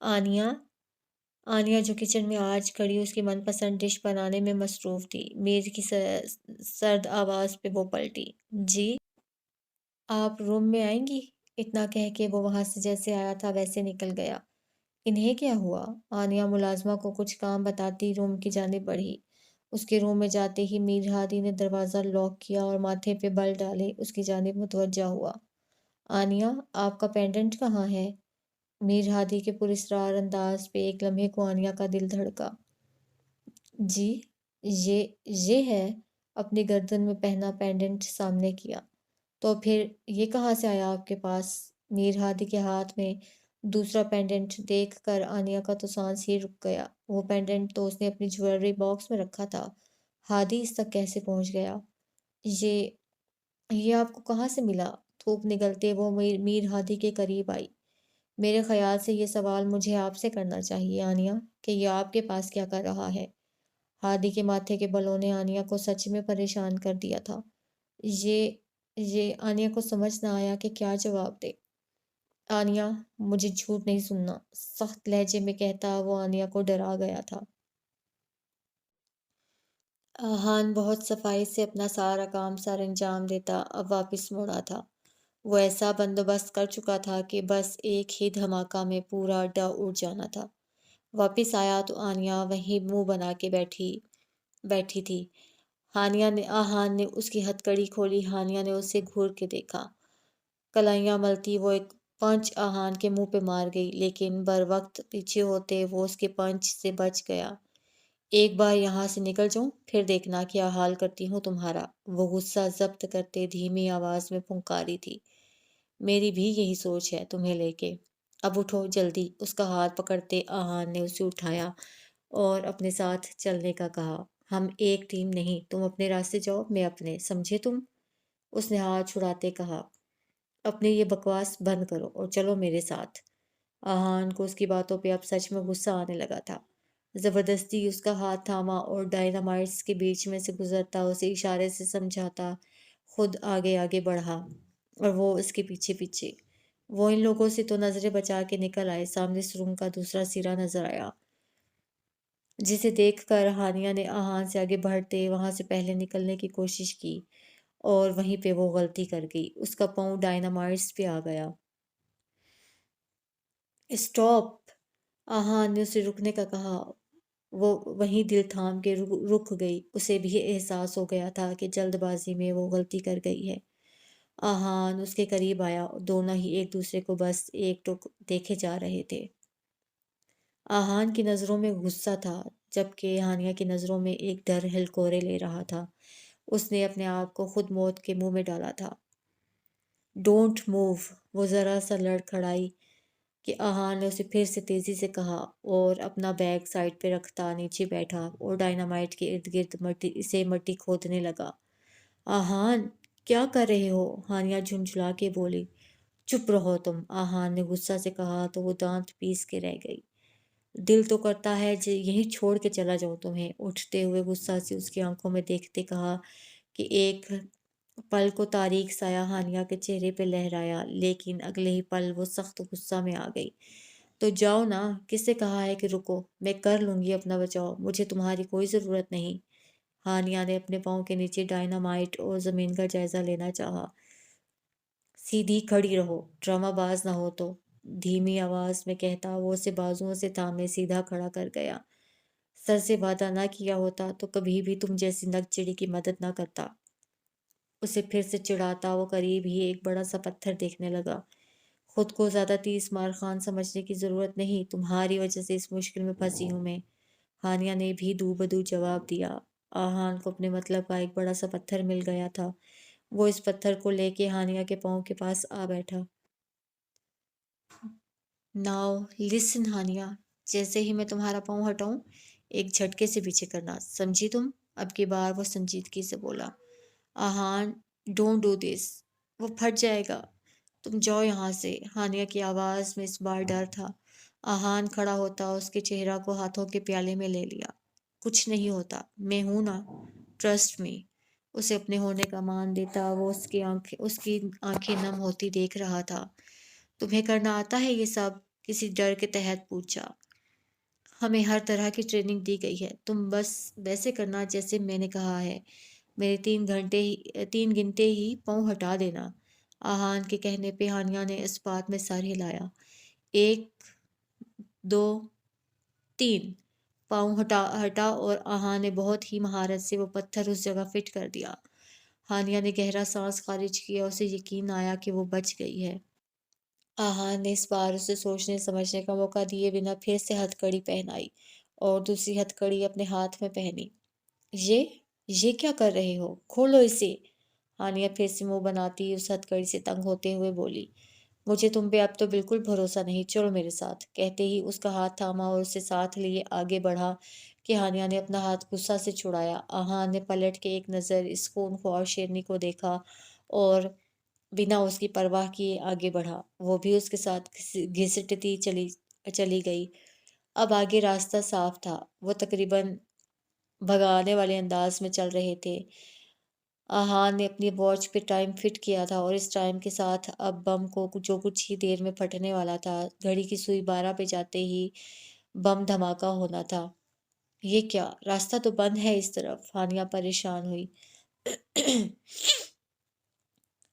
آنیا آنیا جو کچن میں آج کھڑی اس کی من پسند ڈش بنانے میں مصروف تھی، میر کی سرد آواز پہ وہ پلٹی۔ جی، آپ روم میں آئیں گی؟ اتنا کہہ کے وہ وہاں سے جیسے آیا تھا ویسے نکل گیا۔ انہیں کیا ہوا؟ آنیا ملازمہ کو کچھ کام بتاتی روم کی جانب بڑھی۔ اس کے روم میں جاتے ہی میر ہادی نے دروازہ لاک کیا اور ماتھے پہ بل ڈالے اس کی جانب متوجہ ہوا۔ آنیا، آپ کا پینڈنٹ کہاں ہے؟ میر ہادی کے پراسرار انداز پہ ایک لمحے کو آنیا کا دل دھڑکا۔ جی، یہ ہے۔ اپنی گردن میں پہنا پینڈنٹ سامنے کیا۔ تو پھر یہ کہاں سے آیا آپ کے پاس؟ میر ہادی کے ہاتھ میں دوسرا پینڈنٹ دیکھ کر آنیا کا تو سانس ہی رک گیا۔ وہ پینڈنٹ تو اس نے اپنی جویلری باکس میں رکھا تھا، ہادی اس تک کیسے پہنچ گیا؟ یہ آپ کو کہاں سے ملا؟ تھوک نگلتے وہ میر ہادی کے قریب آئی۔ میرے خیال سے یہ سوال مجھے آپ سے کرنا چاہیے آنیا، کہ یہ آپ کے پاس کیا کر رہا ہے؟ ہادی کے ماتھے کے بلوں نے آنیا کو سچ میں پریشان کر دیا تھا۔ یہ آنیا کو سمجھ نہ آیا کہ کیا جواب دے۔ آنیا، مجھے جھوٹ نہیں سننا، سخت لہجے میں کہتا وہ آنیا کو ڈرا گیا تھا۔ آہان بہت صفائی سے اپنا سارا کام سر انجام دیتا اب واپس موڑا تھا۔ وہ ایسا بندوبست کر چکا تھا کہ بس ایک ہی دھماکہ میں پورا اڈا اڑ جانا تھا۔ واپس آیا تو آنیا وہیں منہ بنا کے بیٹھی تھی۔ آہان نے اس کی ہتھکڑی کھولی۔ ہانیہ نے اسے گھور کے دیکھا۔ کلائیاں ملتی وہ ایک پنچ آہان کے منہ پہ مار گئی، لیکن بر وقت پیچھے ہوتے وہ اس کے پنچ سے بچ گیا۔ ایک بار یہاں سے نکل جاؤں، پھر دیکھنا کیا حال کرتی ہوں تمہارا، وہ غصہ ضبط کرتے دھیمی آواز میں پھنکاری تھی۔ میری بھی یہی سوچ ہے تمہیں لے کے۔ اب اٹھو جلدی۔ اس کا ہاتھ پکڑتے آہان نے اسے اٹھایا اور اپنے ساتھ چلنے کا کہا۔ ہم ایک ٹیم نہیں، تم اپنے راستے جاؤ، میں اپنے، سمجھے تم؟ اس نے ہاتھ چھڑاتے کہا۔ اپنے یہ بکواس بند کرو اور چلو میرے ساتھ۔ آہان کو اس کی باتوں پہ اب سچ میں غصہ آنے لگا تھا۔ زبردستی اس کا ہاتھ تھاما اور ڈائنامائٹس کے بیچ میں سے گزرتا اسے اشارے سے سمجھاتا خود آگے آگے بڑھا اور وہ اس کے پیچھے پیچھے۔ وہ ان لوگوں سے تو نظریں بچا کے نکل آئے۔ سامنے سرنگ کا دوسرا سرا نظر آیا، جسے دیکھ کر ہانیہ نے آہان سے آگے بڑھتے وہاں سے پہلے نکلنے کی کوشش کی اور وہیں پہ وہ غلطی کر گئی۔ اس کا پاؤں ڈائنامائٹس پہ آ گیا۔ اسٹاپ! آہان نے اسے رکنے کا کہا۔ وہ وہیں دل تھام کے رک گئی۔ اسے بھی احساس ہو گیا تھا کہ جلد بازی میں وہ غلطی کر گئی ہے۔ آہان اس کے قریب آیا۔ دونوں ہی ایک دوسرے کو بس ایک ٹک دیکھے جا رہے تھے۔ آہان کی نظروں میں غصہ تھا، جبکہ ہانیہ کی نظروں میں ایک ڈر ہلکورے لے رہا تھا۔ اس نے اپنے آپ کو خود موت کے منہ میں ڈالا تھا۔ Don't move! وہ ذرا سا لڑکھڑائی کہ آہان نے اسے پھر سے تیزی سے کہا اور اپنا بیگ سائڈ پہ رکھتا نیچے بیٹھا اور ڈائنامائٹ کے ارد گرد مٹی کھودنے لگا۔ آہان، کیا کر رہے ہو؟ ہانیہ جھنجھلا کے بولی۔ چپ رہو تم! آہان نے غصہ سے کہا تو وہ دانت پیس کے رہ گئی۔ دل تو کرتا ہے یہیں چھوڑ کے چلا جاؤں تمہیں، اٹھتے ہوئے غصہ سے اس کی آنکھوں میں دیکھتے کہا کہ ایک پل کو تاریک سایہ ہانیہ کے چہرے پہ لہرایا، لیکن اگلے ہی پل وہ سخت غصہ میں آ گئی۔ تو جاؤ نا، کس سے کہا ہے کہ رکو؟ میں کر لوں گی اپنا بچاؤ، مجھے تمہاری کوئی ضرورت نہیں۔ ہانیہ نے اپنے پاؤں کے نیچے ڈائنامائٹ اور زمین کا جائزہ لینا چاہا۔ سیدھی کھڑی رہو، ڈرامہ باز نہ ہو تو، دھیمی آواز میں کہتا وہ اسے بازوؤں سے تھامے سیدھا کھڑا کر گیا۔ سر سے وعدہ نہ کیا ہوتا تو کبھی بھی تم جیسی نک چڑی کی مدد نہ کرتا۔ اسے پھر سے چڑھاتا وہ قریب ہی ایک بڑا سا پتھر دیکھنے لگا۔ خود کو زیادہ تیز مار خان سمجھنے کی ضرورت نہیں، تمہاری وجہ سے اس مشکل میں پھنسی ہوں میں۔ ہانیہ نے بھی دو بدو جواب دیا۔ آہان کو اپنے مطلب کا ایک بڑا سا پتھر مل گیا تھا۔ وہ اس پتھر کو لے کے ہانیہ کے پاؤں کے پاس آ بیٹھا۔ ناؤ لسن ہانیہ، جیسے ہی میں تمہارا پاؤں ہٹاؤں ایک جھٹکے سے پیچھے کرنا، سمجھی تم؟ اب کی بار وہ سنجیدگی سے بولا۔ آہان، ڈونٹ ڈو دس، وہ پھٹ جائے گا، تم جاؤ یہاں سے۔ ہانیہ کی آواز میں اس بار ڈر تھا۔ آہان کھڑا ہوتا اس کے چہرہ کو ہاتھوں کے پیالے میں لے لیا۔ کچھ نہیں ہوتا، میں ہوں نا، ٹرسٹ می۔ اسے اپنے ہونے کا مان دیتا وہ اس کی آنکھیں نم ہوتی دیکھ رہا تھا۔ تمہیں کرنا آتا ہے یہ سب، کسی ڈر کے تحت پوچھا۔ ہمیں ہر طرح کی ٹریننگ دی گئی ہے، تم بس ویسے کرنا جیسے میں نے کہا ہے۔ میرے 3 گھنٹے ہی پاؤں ہٹا دینا۔ آہان کے کہنے پہ ہانیہ نے اس بات میں سر ہلایا۔ 1 2 3 پاؤں ہٹا اور آہان نے بہت ہی مہارت سے وہ پتھر اس جگہ فٹ کر دیا۔ ہانیہ نے گہرا سانس خارج کیا، اسے یقین آیا کہ وہ بچ گئی ہے۔ آہان نے اس بار اسے سوچنے سمجھنے کا موقع دیے بنا پھر سے ہتھ کڑی پہنائی اور دوسری ہتھ کڑی اپنے ہاتھ میں پہنی۔ یہ یہ کیا کر رہے ہو؟ کھولو اسے! ہانیہ پھر سے منہ بناتی اس ہتھ کڑی سے تنگ ہوتے ہوئے بولی۔ مجھے تم پہ اب تو بالکل بھروسہ نہیں، چلو میرے ساتھ۔ کہتے ہی اس کا ہاتھ تھاما اور اسے ساتھ لیے آگے بڑھا کہ ہانیہ نے اپنا ہاتھ غصہ سے چھڑایا۔ آہان نے پلٹ کے ایک نظر اس خون خوار شیرنی کو دیکھا اور بنا اس کی پرواہ کیے آگے بڑھا۔ وہ بھی اس کے ساتھ گھسٹتی چلی گئی۔ اب آگے راستہ صاف تھا، وہ تقریباً بھگانے والے انداز میں چل رہے تھے۔ آہان نے اپنی واچ پہ ٹائم فٹ کیا تھا اور اس ٹائم کے ساتھ اب بم کو جو کچھ ہی دیر میں پھٹنے والا تھا۔ گھڑی کی سوئی 12 پہ جاتے ہی بم دھماکہ ہونا تھا۔ یہ کیا؟ راستہ تو بند ہے اس طرف، ہانیہ پریشان ہوئی۔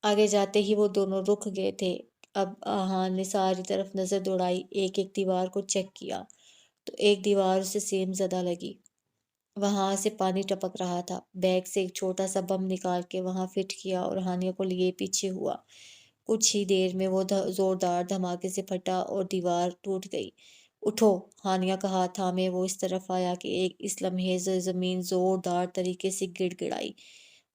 آگے جاتے ہی وہ دونوں رک گئے تھے۔ اب آہان نے ساری طرف نظر دوڑائی، ایک ایک دیوار کو چیک کیا تو ایک دیوار اسے سیم زدہ لگی۔ وہاں سے پانی ٹپک رہا تھا۔ بیگ سے ایک چھوٹا سا بم نکال کے وہاں فٹ کیا اور ہانیہ کو لیے پیچھے ہوا۔ کچھ ہی دیر میں وہ زوردار دھماکے سے پھٹا اور دیوار ٹوٹ گئی۔ اٹھو! ہانیہ کا ہاتھ تھامے وہ اس طرف آیا کہ اس لمحے زمین زوردار طریقے سے گڑ گڑائی۔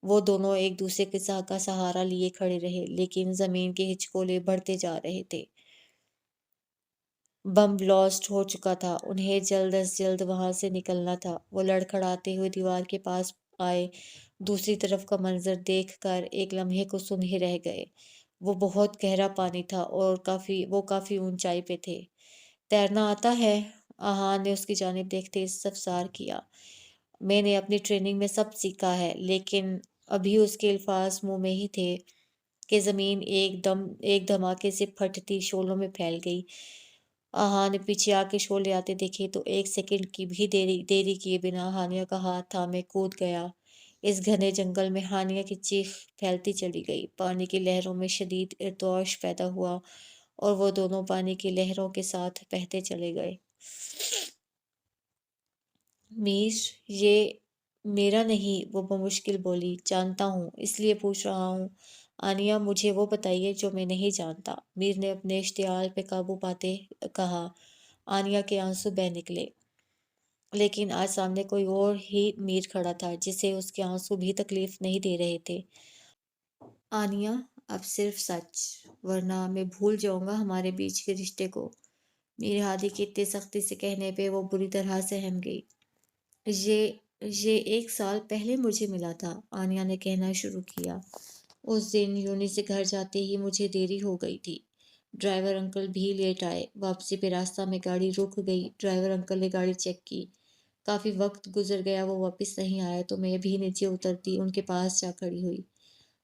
وہ دونوں ایک دوسرے کے کا سہارا لیے کھڑے رہے، لیکن زمین کے ہچکولے بڑھتے جا رہے تھے۔ بم بلاسٹ ہو چکا تھا، انہیں جلد از جلد وہاں سے نکلنا تھا۔ وہ لڑکھڑاتے ہوئے دیوار کے پاس آئے، دوسری طرف کا منظر دیکھ کر ایک لمحے کو سنے رہ گئے۔ وہ بہت گہرا پانی تھا اور وہ کافی اونچائی پہ تھے۔ تیرنا آتا ہے؟ آہان نے اس کی جانب دیکھتے استفسار کیا۔ میں نے اپنی ٹریننگ میں سب سیکھا ہے، لیکن ابھی اس کے الفاظ منہ میں ہی تھے کہ زمین ایک دھماکے سے پھٹتی شعلوں میں پھیل گئی۔ آہا نے پیچھے آ کے شعلے آتے دیکھے تو 1 سیکنڈ کی بھی دیری کیے بنا ہانیہ کا ہاتھ تھامے کود گیا۔ اس گھنے جنگل میں ہانیہ کی چیخ پھیلتی چلی گئی۔ پانی کی لہروں میں شدید ارتعاش پیدا ہوا اور وہ دونوں پانی کی لہروں کے ساتھ بہتے چلے گئے۔ میر، یہ میرا نہیں، وہ بمشکل بولی۔ جانتا ہوں، اس لیے پوچھ رہا ہوں۔ آنیہ، مجھے وہ بتائیے جو میں نہیں جانتا، میر نے اپنے اشتعال پہ قابو پاتے کہا۔ آنیہ کے آنسو بہہ نکلے، لیکن آج سامنے کوئی اور ہی میر کھڑا تھا جسے اس کے آنسو بھی تکلیف نہیں دے رہے تھے۔ آنیہ، اب صرف سچ، ورنہ میں بھول جاؤں گا ہمارے بیچ کے رشتے کو۔ میر ہادی کے اتنی سختی سے کہنے پہ وہ بری طرح سہم گئی۔ یہ 1 سال پہلے مجھے ملا تھا، آنیہ نے کہنا شروع کیا۔ اس دن یونی سے گھر جاتے ہی مجھے دیری ہو گئی تھی۔ ڈرائیور انکل بھی لیٹ آئے۔ واپسی پہ راستہ میں گاڑی رک گئی۔ ڈرائیور انکل نے گاڑی چیک کی۔ کافی وقت گزر گیا، وہ واپس نہیں آئے تو میں بھی نیچے اترتی ان کے پاس جا کھڑی ہوئی۔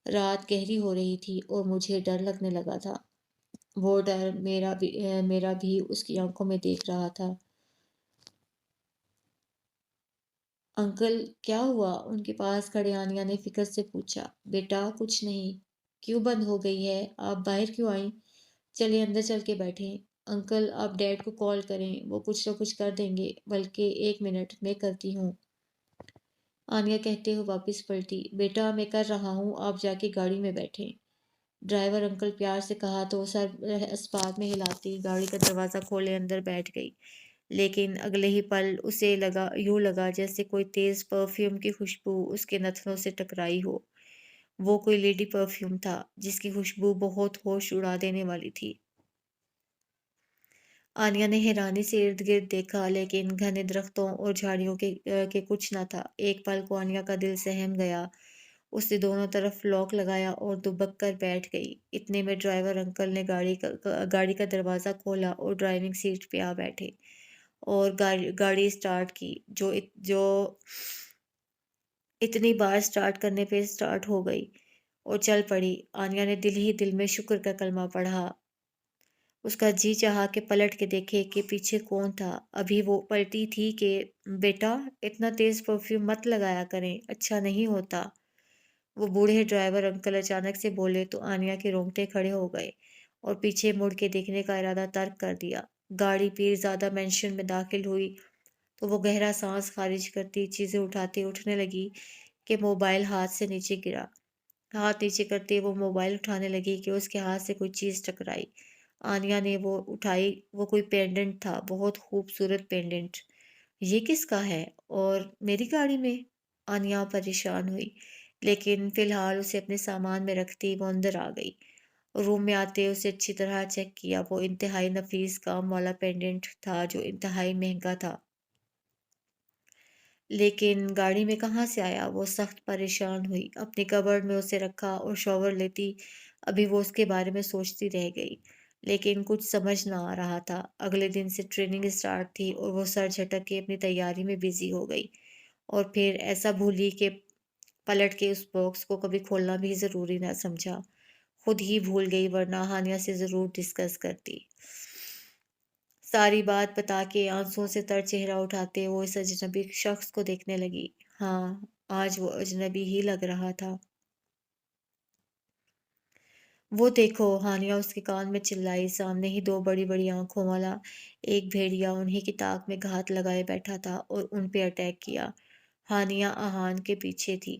رات گہری ہو رہی تھی اور مجھے ڈر لگنے لگا تھا۔ وہ ڈر میرا بھی اس کی آنکھوں میں دیکھ رہا تھا۔ انکل، کیا ہوا؟ ان کے پاس کھڑے آنیہ نے فکر سے پوچھا۔ بیٹا کچھ نہیں۔ کیوں بند ہو گئی ہے؟ آپ باہر کیوں آئیں؟ چلے اندر چل کے بیٹھیں۔ انکل، آپ ڈیڈ کو کال کریں، وہ کچھ نہ کچھ کر دیں گے، بلکہ 1 منٹ میں کرتی ہوں۔ آنیہ کہتے ہوئے واپس پلٹی۔ بیٹا میں کر رہا ہوں، آپ جا کے گاڑی میں بیٹھیں۔ ڈرائیور انکل پیار سے کہا تو سر اس بات میں ہلاتی گاڑی کا دروازہ کھولے اندر بیٹھ گئی، لیکن اگلے ہی پل اسے یوں لگا جیسے کوئی تیز پرفیوم کی خوشبو اس کے نتنوں سے ٹکرائی ہو۔ وہ کوئی لیڈی پرفیوم تھا جس کی خوشبو بہت ہوش اڑا دینے والی تھی۔ آنیہ نے حیرانی سے ارد گرد دیکھا، لیکن گھنے درختوں اور جھاڑیوں کے کچھ نہ تھا۔ ایک پل کو آنیہ کا دل سہم گیا۔ اس نے دونوں طرف لاک لگایا اور دبک کر بیٹھ گئی۔ اتنے میں ڈرائیور انکل نے گاڑی کا دروازہ کھولا اور ڈرائیونگ سیٹ پہ آ بیٹھے اور گاڑی سٹارٹ کی، جو اتنی بار سٹارٹ کرنے پہ سٹارٹ ہو گئی اور چل پڑی۔ آنیہ نے دل ہی دل میں شکر کا کلمہ پڑھا۔ اس کا جی چاہا کہ پلٹ کے دیکھے کہ پیچھے کون تھا۔ ابھی وہ پلٹی تھی کہ بیٹا اتنا تیز پرفیوم مت لگایا کریں، اچھا نہیں ہوتا۔ وہ بوڑھے ڈرائیور انکل اچانک سے بولے تو آنیا کے رونگٹے کھڑے ہو گئے اور پیچھے مڑ کے دیکھنے کا ارادہ ترک کر دیا۔ گاڑی پیرزادہ مینشن میں داخل ہوئی تو وہ گہرا سانس خارج کرتی چیزیں اٹھاتے اٹھنے لگی کہ موبائل ہاتھ سے نیچے گرا۔ ہاتھ نیچے کرتے وہ موبائل اٹھانے لگی کہ اس کے ہاتھ سے کوئی چیز ٹکرائی۔ آنیا نے وہ اٹھائی، وہ کوئی پینڈنٹ تھا، بہت خوبصورت پینڈنٹ۔ یہ کس کا ہے اور میری گاڑی میں؟ آنیا پریشان ہوئی، لیکن فی الحال اسے اپنے سامان میں رکھتی وہ اندر آ گئی۔ روم میں آتے اسے اچھی طرح چیک کیا۔ وہ انتہائی نفیس کام والا پینڈنٹ تھا جو انتہائی مہنگا تھا، لیکن گاڑی میں کہاں سے آیا؟ وہ سخت پریشان ہوئی، اپنے کبرڈ میں اسے رکھا اور شاور لیتی۔ ابھی وہ اس کے بارے میں سوچتی رہ گئی، لیکن کچھ سمجھ نہ آ رہا تھا۔ اگلے دن سے ٹریننگ اسٹارٹ تھی اور وہ سر جھٹک کے اپنی تیاری میں بزی ہو گئی، اور پھر ایسا بھولی کہ پلٹ کے اس باکس کو کبھی کھولنا بھی ضروری نہ سمجھا۔ خود ہی بھول گئی، ورنہ ہانیہ سے ضرور ڈسکس کرتی۔ ساری بات بتا کے آنسوؤں سے تر چہرہ اٹھاتے وہ اس اجنبی شخص کو دیکھنے لگی۔ ہاں، آج وہ اجنبی ہی لگ رہا تھا۔ وہ دیکھو، ہانیہ اس کے کان میں چلائی۔ سامنے ہی دو بڑی بڑی آنکھوں والا ایک بھیڑیا انہی کی تاک میں گھات لگائے بیٹھا تھا اور ان پہ اٹیک کیا۔ ہانیہ آہان کے پیچھے تھی،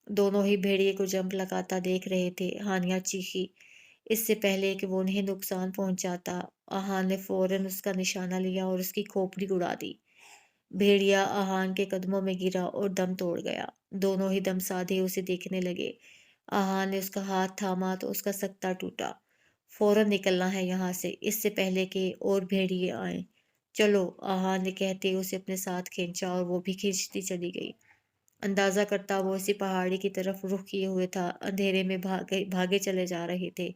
دونوں ہی بھیڑیے کو جمپ لگاتا دیکھ رہے تھے۔ ہانیہ چیخی، اس سے پہلے کہ وہ انہیں نقصان پہنچاتا، آہان نے فوراً اس کا نشانہ لیا اور اس کی کھوپڑی اڑا دی۔ بھیڑیا آہان کے قدموں میں گرا اور دم توڑ گیا۔ دونوں ہی دم سادھے اسے دیکھنے لگے۔ آہان نے اس کا ہاتھ تھاما تو اس کا سکتہ ٹوٹا۔ فوراً نکلنا ہے یہاں سے، اس سے پہلے کہ اور بھیڑیے آئیں۔ چلو، آہان نے کہتے اسے اپنے ساتھ کھینچا اور وہ بھی کھینچتی چلی گئی۔ اندازہ کرتا وہ اسی پہاڑی کی طرف رخ کیے ہوئے تھا۔ اندھیرے میں بھاگے چلے جا رہے تھے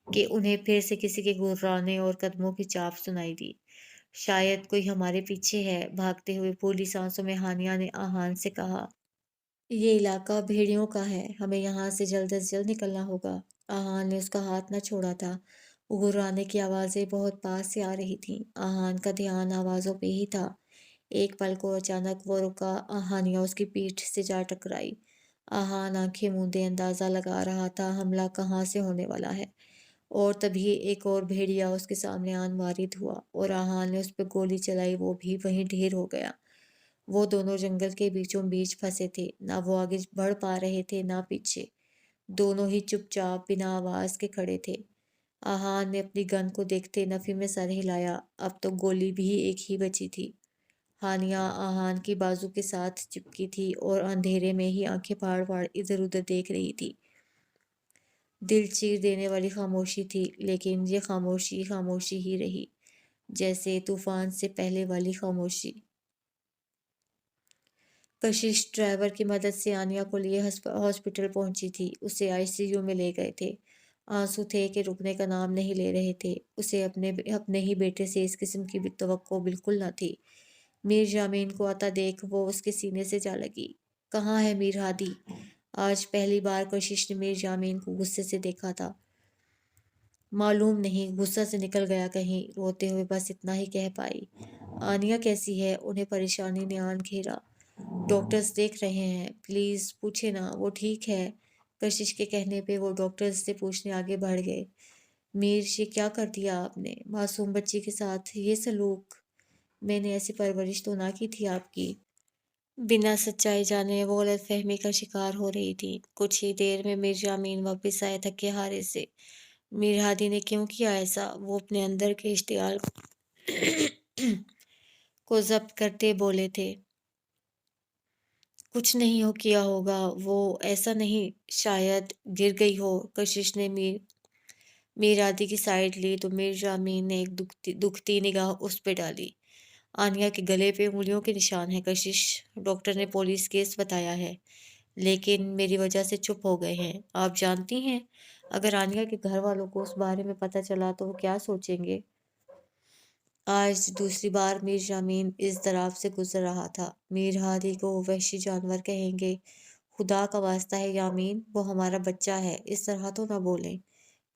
کہ انہیں پھر سے کسی کے گھرانے اور قدموں کی چاپ سنائی دی۔ شاید کوئی ہمارے پیچھے ہے، بھاگتے ہوئے پھولی سانسوں میں ہانیہ نے آہان سے کہا۔ یہ علاقہ بھیڑیوں کا ہے، ہمیں یہاں سے جلد از جلد نکلنا ہوگا۔ آہان نے اس کا ہاتھ نہ چھوڑا تھا۔ گھرانے کی آوازیں بہت پاس سے آ رہی تھیں۔ آہان کا دھیان آوازوں پہ ہی تھا۔ ایک پل کو اچانک وہ رکا۔ ہانیہ اس کی پیٹھ سے جا ٹکرائی۔ آہان آنکھیں موندے اندازہ لگا رہا تھا حملہ کہاں سے ہونے والا ہے، اور تبھی ایک اور بھیڑیا اس کے سامنے آن وارد ہوا اور آہان نے اس پہ گولی چلائی۔ وہ بھی وہیں ڈھیر ہو گیا۔ وہ دونوں جنگل کے بیچوں بیچ پھنسے تھے، نہ وہ آگے بڑھ پا رہے تھے نہ پیچھے۔ دونوں ہی چپ چاپ بنا آواز کے کھڑے تھے۔ آہان نے اپنی گن کو دیکھتے نفی میں سر ہلایا۔ اب تو گولی بھی ایک ہی بچی تھی۔ ہانیہ آہان کی بازو کے ساتھ چپکی تھی اور اندھیرے میں ہی آنکھیں پھاڑ پھاڑ ادھر ادھر دیکھ رہی تھی۔ دل چیر دینے والی خاموشی تھی، لیکن یہ خاموشی خاموشی ہی رہی، جیسے طوفان سے پہلے والی خاموشی۔ کشش ڈرائیور کی مدد سے آنیہ کو لیے ہاسپٹل پہنچی تھی۔ اسے آئی سی یو میں لے گئے تھے۔ آنسو تھے کہ رکنے کا نام نہیں لے رہے تھے۔ اسے اپنے ہی بیٹے سے اس قسم کی توقع بالکل نہ تھی۔ میر جامین کو آتا دیکھ وہ اس کے سینے سے جا لگی۔ کہاں ہے میر ہادی؟ آج پہلی بار کشش نے میر جامین کو غصے سے دیکھا تھا۔ معلوم نہیں، غصہ سے نکل گیا کہیں۔ روتے ہوئے بس اتنا ہی کہہ پائی۔ آنیہ کیسی ہے؟ انہیں پریشانی نے آن گھیرا۔ ڈاکٹرز دیکھ رہے ہیں، پلیز پوچھے نا، وہ ٹھیک ہے۔ کشش کے کہنے پہ وہ ڈاکٹرز سے پوچھنے آگے بڑھ گئے۔ میر، یہ کیا کر دیا آپ نے؟ معصوم بچی کے ساتھ یہ سلوک؟ میں نے ایسی پرورش تو نہ کی تھی آپ کی۔ بنا سچائی جانے وہ غلط فہمی کا شکار ہو رہی تھی۔ کچھ ہی دیر میں میر جامین واپس آئے تھکے ہارے سے۔ میر ہادی نے کیوں کیا ایسا؟ وہ اپنے اندر کے اشتعال کو ضبط کرتے بولے تھے۔ کچھ نہیں ہو کیا ہوگا، وہ ایسا نہیں، شاید گر گئی ہو۔ کشش نے میر ہادی کی سائیڈ لی تو میر جامین نے ایک دکھتی نگاہ اس پہ ڈالی۔ آنیہ کے گلے پہ انگلیوں کے نشان ہیں کشش، ڈاکٹر نے پولیس کیس بتایا ہے، لیکن میری وجہ سے چپ ہو گئے ہیں۔ آپ جانتی ہیں اگر آنیہ کے گھر والوں کو اس بارے میں پتہ چلا تو وہ کیا سوچیں گے؟ آج دوسری بار میر جامین اضطراب سے گزر رہا تھا۔ میر ہادی کو وہ وحشی جانور کہیں گے؟ خدا کا واسطہ ہے یامین، وہ ہمارا بچہ ہے، اس طرح تو نہ بولیں۔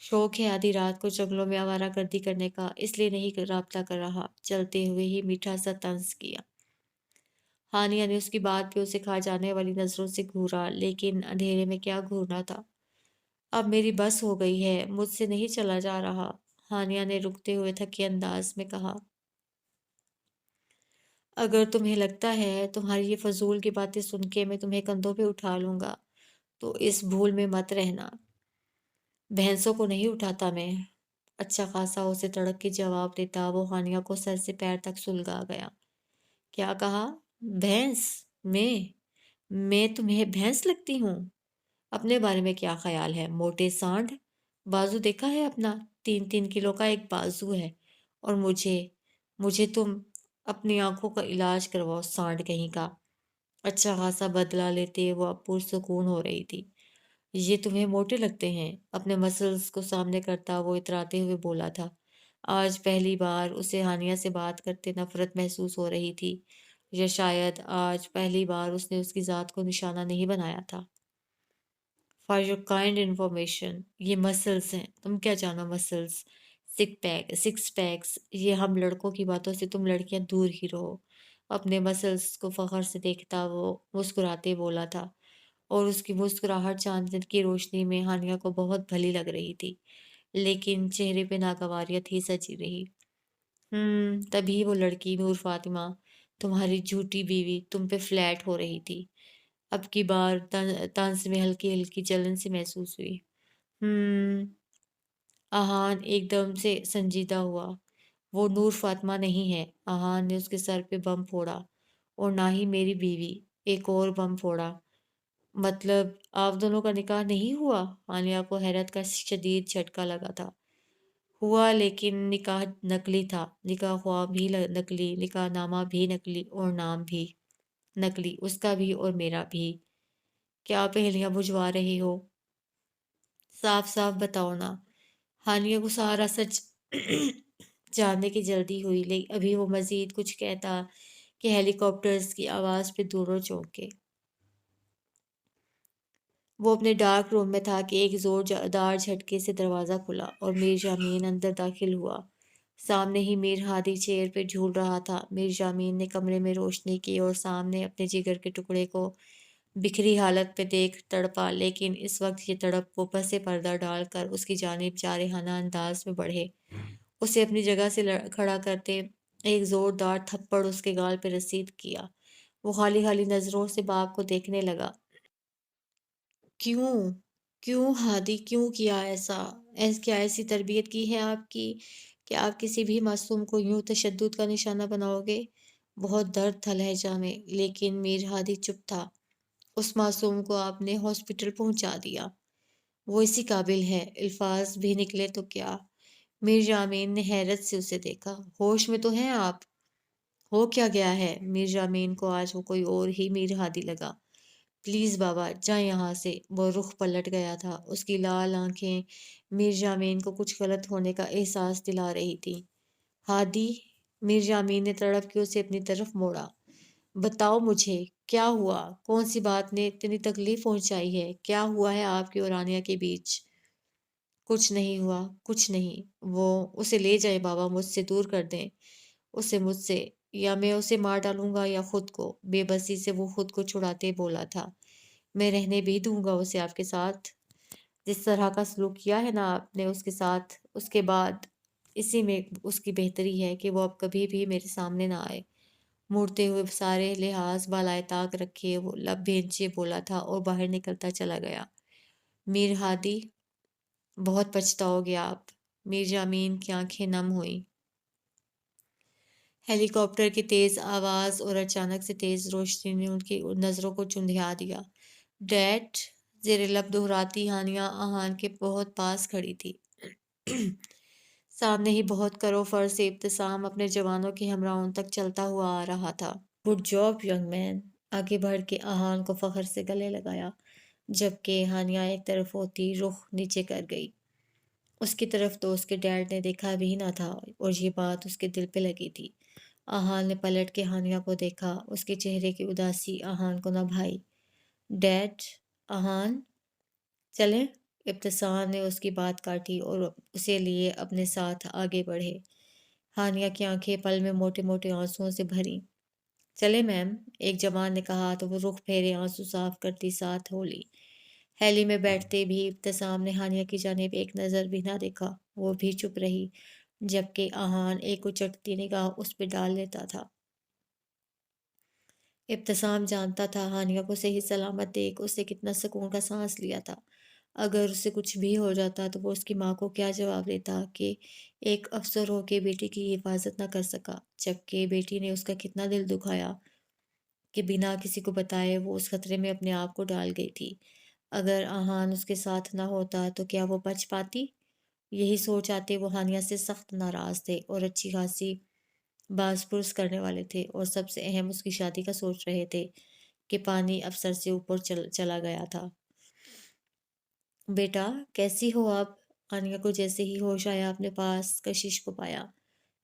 شوق ہے آدھی رات کو جنگلوں میں آوارہ گردی کرنے کا، اس لیے نہیں رابطہ کر رہا۔ چلتے ہوئے ہی میٹھا سا طنز کیا۔ ہانیہ نے اس کی بات پہ اسے کھا جانے والی نظروں سے گھورا، لیکن اندھیرے میں کیا گھورنا تھا؟ اب میری بس ہو گئی ہے، مجھ سے نہیں چلا جا رہا، ہانیہ نے رکتے ہوئے تھکے انداز میں کہا۔ اگر تمہیں لگتا ہے تمہاری یہ فضول کی باتیں سن کے میں تمہیں کندھوں پہ اٹھا لوں گا تو اس بھول میں مت رہنا۔ بھینسوں کو نہیں اٹھاتا میں۔ اچھا خاصا اسے تڑپ کے جواب دیتا وہ ہانیہ کو سر سے پیر تک سلگا گیا۔ کیا کہا؟ بھینس؟ میں تمہیں بھینس لگتی ہوں؟ اپنے بارے میں کیا خیال ہے؟ موٹے سانڈ؟ بازو دیکھا ہے اپنا؟ 3 3 کلو کا ایک بازو ہے۔ اور مجھے تم اپنی آنکھوں کا علاج کرواؤ سانڈ کہیں کا۔ اچھا خاصا بدلہ لیتے وہ اب پرسکون ہو رہی تھی۔ یہ تمہیں موٹے لگتے ہیں؟ اپنے مسلز کو سامنے کرتا وہ اتراتے ہوئے بولا تھا۔ آج پہلی بار اسے ہانیہ سے بات کرتے نفرت محسوس ہو رہی تھی، یا شاید آج پہلی بار اس نے اس کی ذات کو نشانہ نہیں بنایا تھا۔ فار یور کائنڈ انفارمیشن، یہ مسلز ہیں، تم کیا جانو مسلز، سکس پیکس، یہ ہم لڑکوں کی باتوں سے تم لڑکیاں دور ہی رہو۔ اپنے مسلز کو فخر سے دیکھتا وہ مسکراتے بولا تھا، اور اس کی مسکراہٹ چاند کی روشنی میں ہانیہ کو بہت بھلی لگ رہی تھی، لیکن چہرے پہ ناگواریت ہی سجی رہی۔ تبھی وہ لڑکی نور فاطمہ، تمہاری جھوٹی بیوی، تم پہ فلیٹ ہو رہی تھی۔ اب کی بار طنز میں ہلکی ہلکی جلن سے محسوس ہوئی۔ آہان ایک دم سے سنجیدہ ہوا۔ وہ نور فاطمہ نہیں ہے۔ آہان نے اس کے سر پہ بم پھوڑا۔ اور نہ ہی میری بیوی۔ ایک اور بم پھوڑا۔ مطلب آپ دونوں کا نکاح نہیں ہوا؟ ہانیہ کو حیرت کا شدید جھٹکا لگا تھا۔ ہوا، لیکن نکاح نقلی تھا۔ نکاح خواب بھی نقلی، نکاح نامہ بھی نقلی، اور نام بھی نقلی، اس کا بھی اور میرا بھی۔ کیا پہلیاں بجھوا رہی ہو؟ صاف صاف بتاؤ نا۔ ہانیہ کو سارا سچ جاننے کی جلدی ہوئی، لیکن ابھی وہ مزید کچھ کہتا کہ ہیلی کاپٹرز کی آواز پہ دونوں چونکے۔ وہ اپنے ڈارک روم میں تھا کہ ایک زور دار جھٹکے سے دروازہ کھلا اور میر جامین اندر داخل ہوا۔ سامنے ہی میر ہادی چیئر پہ جھول رہا تھا۔ میر جامین نے کمرے میں روشنی کی اور سامنے اپنے جگر کے ٹکڑے کو بکھری حالت پہ دیکھ تڑپا، لیکن اس وقت یہ تڑپ وہ پسِ پردہ ڈال کر اس کی جانب جارحانہ انداز میں بڑھے۔ اسے اپنی جگہ سے کھڑا کرتے ایک زوردار تھپڑ اس کے گال پہ رسید کیا۔ وہ خالی خالی نظروں سے باغ کو دیکھنے لگا۔ کیوں؟ کیوں ہادی، کیوں کیا ایسا؟ کیا ایسی تربیت کی ہے آپ کی کہ آپ کسی بھی معصوم کو یوں تشدد کا نشانہ بناؤ گے؟ بہت درد تھا لہجہ میں، لیکن میر ہادی چپ تھا۔ اس معصوم کو آپ نے ہاسپٹل پہنچا دیا۔ وہ اسی قابل ہے، الفاظ بھی نکلے تو کیا؟ میر جامین نے حیرت سے اسے دیکھا۔ ہوش میں تو ہیں آپ؟ ہو کیا گیا ہے؟ میر جامین کو آج وہ کوئی اور ہی میر ہادی لگا۔ پلیز بابا جائیں یہاں سے۔ وہ رخ پلٹ گیا تھا۔ اس کی لال آنکھیں میر جامین کو کچھ غلط ہونے کا احساس دلا رہی تھی۔ ہادی، میر جامین نے تڑپ کے اسے اپنی طرف موڑا۔ بتاؤ مجھے، کیا ہوا؟ کون سی بات نے اتنی تکلیف پہنچائی ہے؟ کیا ہوا ہے آپ کی اور رانیہ کے بیچ؟ کچھ نہیں ہوا، کچھ نہیں۔ وہ اسے لے جائیں بابا، مجھ سے دور کر دیں اسے مجھ سے، یا میں اسے مار ڈالوں گا یا خود کو۔ بے بسی سے وہ خود کو چھڑاتے بولا تھا۔ میں رہنے بھی دوں گا اسے آپ کے ساتھ؟ جس طرح کا سلوک کیا ہے نا آپ نے اس کے ساتھ، اس کے بعد اسی میں اس کی بہتری ہے کہ وہ اب کبھی بھی میرے سامنے نہ آئے۔ مڑتے ہوئے سارے لحاظ بالائے طاق رکھے وہ لب بھینچے بولا تھا اور باہر نکلتا چلا گیا۔ میر ہادی، بہت پچھتاؤ گے آپ۔ میر جامین کی آنکھیں نم ہوئیں۔ ہیلی کاپٹر کی تیز آواز اور اچانک سے تیز روشنی نے ان کی نظروں کو چندھیا دیا۔ ڈیڈ، زیر لب دہراتی ہانیہ آہان کے بہت پاس کھڑی تھی۔ سامنے ہی بہت کرو فر سے ابتسام اپنے جوانوں کے ہمراہوں تک چلتا ہوا آ رہا تھا۔ Good job young man. آگے بڑھ کے آہان کو فخر سے گلے لگایا، جبکہ ہانیہ ایک طرف ہوتی رخ نیچے کر گئی۔ اس کی طرف تو اس کے ڈیڈ نے دیکھا بھی نہ تھا اور یہ بات اس کے دل پہ لگی تھی۔ آہان نے پلٹ کے ہانیہ کو دیکھا۔ اس کے چہرے کی اداسی آہان کو نہ بھائی۔ ڈیڈ، آہان، چلیں ابتسام نے اس کی بات کاٹی اور اسے لیے اپنے ساتھ آگے بڑھے۔ ہانیہ کی آنکھیں پل میں موٹے موٹے آنسوؤں سے بھریں۔ چلے میم، ایک جوان نے کہا تو وہ رخ پھیرے آنسو صاف کرتی ساتھ ہو لی۔ ہیلی میں بیٹھتے بھی ابتسام نے ہانیہ کی جانب ایک نظر بھی نہ دیکھا، وہ بھی چپ رہی، جبکہ آہان ایک اچٹتی نگاہ اس پہ ڈال لیتا تھا۔ ابتسام جانتا تھا ہانیہ کو صحیح سلامت دیکھ اسے کتنا سکون کا سانس لیا تھا۔ اگر اسے کچھ بھی ہو جاتا تو وہ اس کی ماں کو کیا جواب دیتا کہ ایک افسر ہو کے بیٹی کی حفاظت نہ کر سکا، جبکہ بیٹی نے اس کا کتنا دل دکھایا کہ بنا کسی کو بتائے وہ اس خطرے میں اپنے آپ کو ڈال گئی تھی۔ اگر آہان اس کے ساتھ نہ ہوتا تو کیا وہ بچ پاتی؟ یہی سوچ آتے وہ ہانیہ سے سخت ناراض تھے اور اچھی خاصی باز پرس کرنے والے تھے، اور سب سے اہم اس کی شادی کا سوچ رہے تھے کہ پانی اب سر سے اوپر چلا گیا تھا۔ بیٹا کیسی ہو اب؟ ہانیہ کو جیسے ہی ہوش آیا اپنے پاس کشش کو پایا۔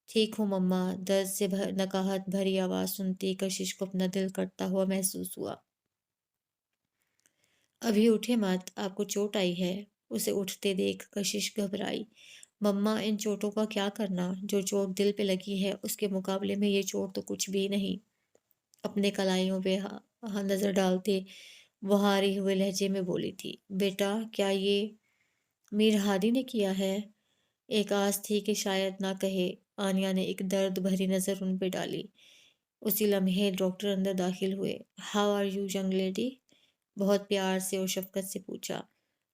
ٹھیک ہوں مما، درد سے نکاہت بھری آواز سنتی کشش کو اپنا دل کٹتا ہوا محسوس ہوا۔ ابھی اٹھے مت، آپ کو چوٹ آئی ہے؟ اسے اٹھتے دیکھ کشش گھبرائی۔ مما ان چوٹوں کا کیا کرنا؟ جو چوٹ دل پہ لگی ہے اس کے مقابلے میں یہ چوٹ تو کچھ بھی نہیں۔ اپنے کلائیوں پہ نظر ڈالتے وہ ہارے ہوئے لہجے میں بولی تھی، بیٹا کیا یہ میر ہادی نے کیا ہے؟ ایک آس تھی کہ شاید نہ کہے۔ آنیا نے ایک درد بھری نظر ان پہ ڈالی۔ اسی لمحے ڈاکٹر اندر داخل ہوئے۔ How are you young lady? بہت پیار سے اور شفقت سے پوچھا۔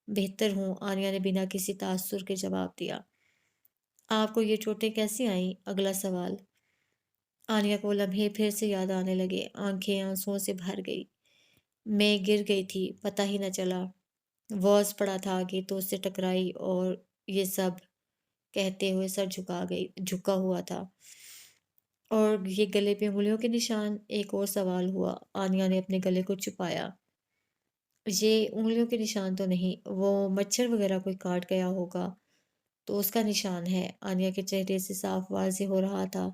بہتر ہوں، آنیا نے بنا کسی تاثر کے جواب دیا۔ آپ کو یہ چوٹیں کیسی آئیں؟ اگلا سوال۔ آنیا کو لمحے پھر سے یاد آنے لگے، آنکھیں آنسوؤں سے بھر گئی۔ میں گر گئی تھی، پتہ ہی نہ چلا، واز پڑا تھا آگے تو اس سے ٹکرائی اور یہ سب کہتے ہوئے سر جھکا ہوا تھا۔ اور یہ گلے پہ انگلیوں کے نشان؟ ایک اور سوال ہوا۔ آنیا نے اپنے گلے کو چھپایا۔ یہ انگلیوں کے نشان تو نہیں، وہ مچھر وغیرہ کوئی کاٹ گیا ہوگا تو اس کا نشان ہے۔ آنیا کے چہرے سے صاف واضح ہو رہا تھا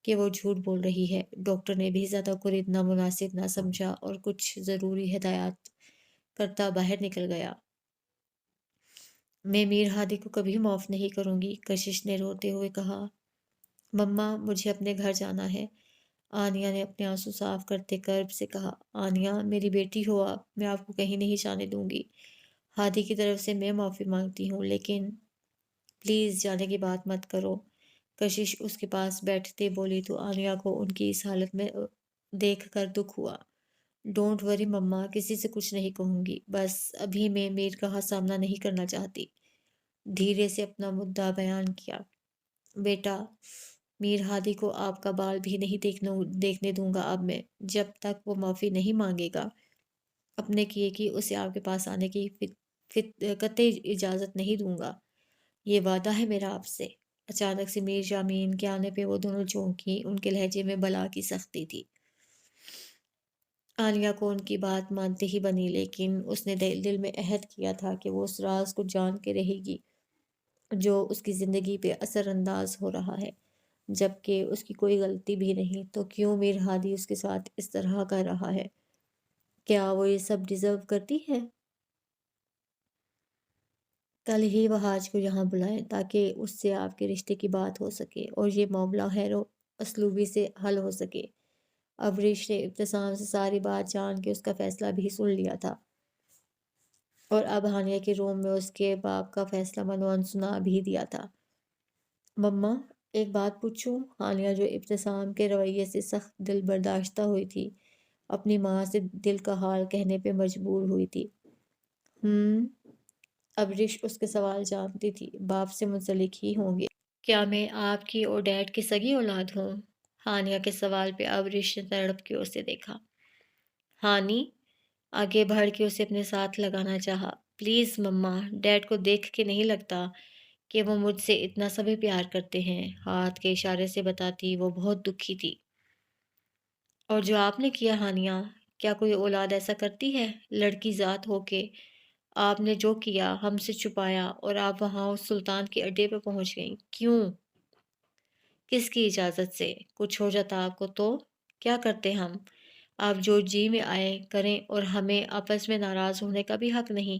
کہ وہ جھوٹ بول رہی ہے۔ ڈاکٹر نے بھی زیادہ اتنا مناسب نہ سمجھا اور کچھ ضروری ہدایات کرتا باہر نکل گیا۔ میں میر ہادی کو کبھی معاف نہیں کروں گی، کشش نے روتے ہوئے کہا۔ مما مجھے اپنے گھر جانا ہے، آنیا نے اپنے آنسو صاف کرتے کرب سے کہا۔ آنیا میری بیٹی ہو آپ، میں آپ کو کہیں نہیں جانے دوں گی۔ ہادی کی طرف سے میں معافی مانگتی ہوں، لیکن پلیز جانے کی بات مت کرو۔ کشش اس کے پاس بیٹھتے بولی تو آنیا کو ان کی اس حالت میں دیکھ کر دکھ ہوا۔ ڈونٹ وری مما، کسی سے کچھ نہیں کہوں گی، بس ابھی میں میر کا سامنا نہیں کرنا چاہتی۔ دھیرے سے اپنا مدعا بیان کیا۔ بیٹا میر ہادی کو آپ کا بال بھی نہیں دیکھنے دوں گا اب میں، جب تک وہ معافی نہیں مانگے گا۔ اپنے کیے کی اسے آپ کے پاس آنے کی قطعی اجازت نہیں دوں گا، یہ وعدہ ہے میرا آپ سے۔ اچانک سے میر جامین کے آنے پہ وہ دونوں چونکی، ان کے لہجے میں بلا کی سختی تھی۔ عالیہ کو ان کی بات مانتے ہی بنی، لیکن اس نے دل میں عہد کیا تھا کہ وہ اس راز کو جان کے رہے گی جو اس کی زندگی پہ اثر انداز ہو رہا ہے، جبکہ اس کی کوئی غلطی بھی نہیں، تو کیوں میر ہادی اس کے ساتھ اس طرح کر رہا ہے؟ کیا وہ یہ سب ڈیزرو کرتی ہے؟ کل ہی وہ حاج کو یہاں بلائیں تاکہ اس سے آپ کے رشتے کی بات ہو سکے اور یہ معاملہ خیر و اسلوبی سے حل ہو سکے۔ ابریش نے ابتسام سے ساری بات جان کے اس کا فیصلہ بھی سن لیا تھا اور اب ہانیہ کے روم میں اس کے باپ کا فیصلہ منوان سنا بھی دیا تھا۔ مما ایک بات پوچھوں؟ ہانیہ جو ابتسام کے رویے سے سخت دل برداشتہ ہوئی تھی، اپنی ماں سے دل کا حال کہنے پہ مجبور ہوئی تھی۔ ابریش اس کے سوال جانتی تھی، باپ سے منسلک ہی ہوں گے۔ کیا میں آپ کی اور ڈیڈ کی سگی اولاد ہوں؟ ہانیہ کے سوال پہ ابریش نے تڑپ کے اسے دیکھا۔ ہانی آگے بڑھ کے اسے اپنے ساتھ لگانا چاہا۔ پلیز مما، ڈیڈ کو دیکھ کے نہیں لگتا کہ وہ مجھ سے اتنا سبھی پیار کرتے ہیں، ہاتھ کے اشارے سے بتاتی وہ بہت دکھی تھی۔ اور جو آپ نے کیا ہانیہ، کیا کوئی اولاد ایسا کرتی ہے؟ لڑکی ذات ہو کے آپ نے جو کیا، ہم سے چھپایا اور آپ وہاں اس سلطان کے اڈے پہ پہنچ گئیں، کیوں؟ کس کی اجازت سے؟ کچھ ہو جاتا آپ کو تو کیا کرتے ہم؟ آپ جو جی میں آئے کریں اور ہمیں آپس میں ناراض ہونے کا بھی حق نہیں۔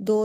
2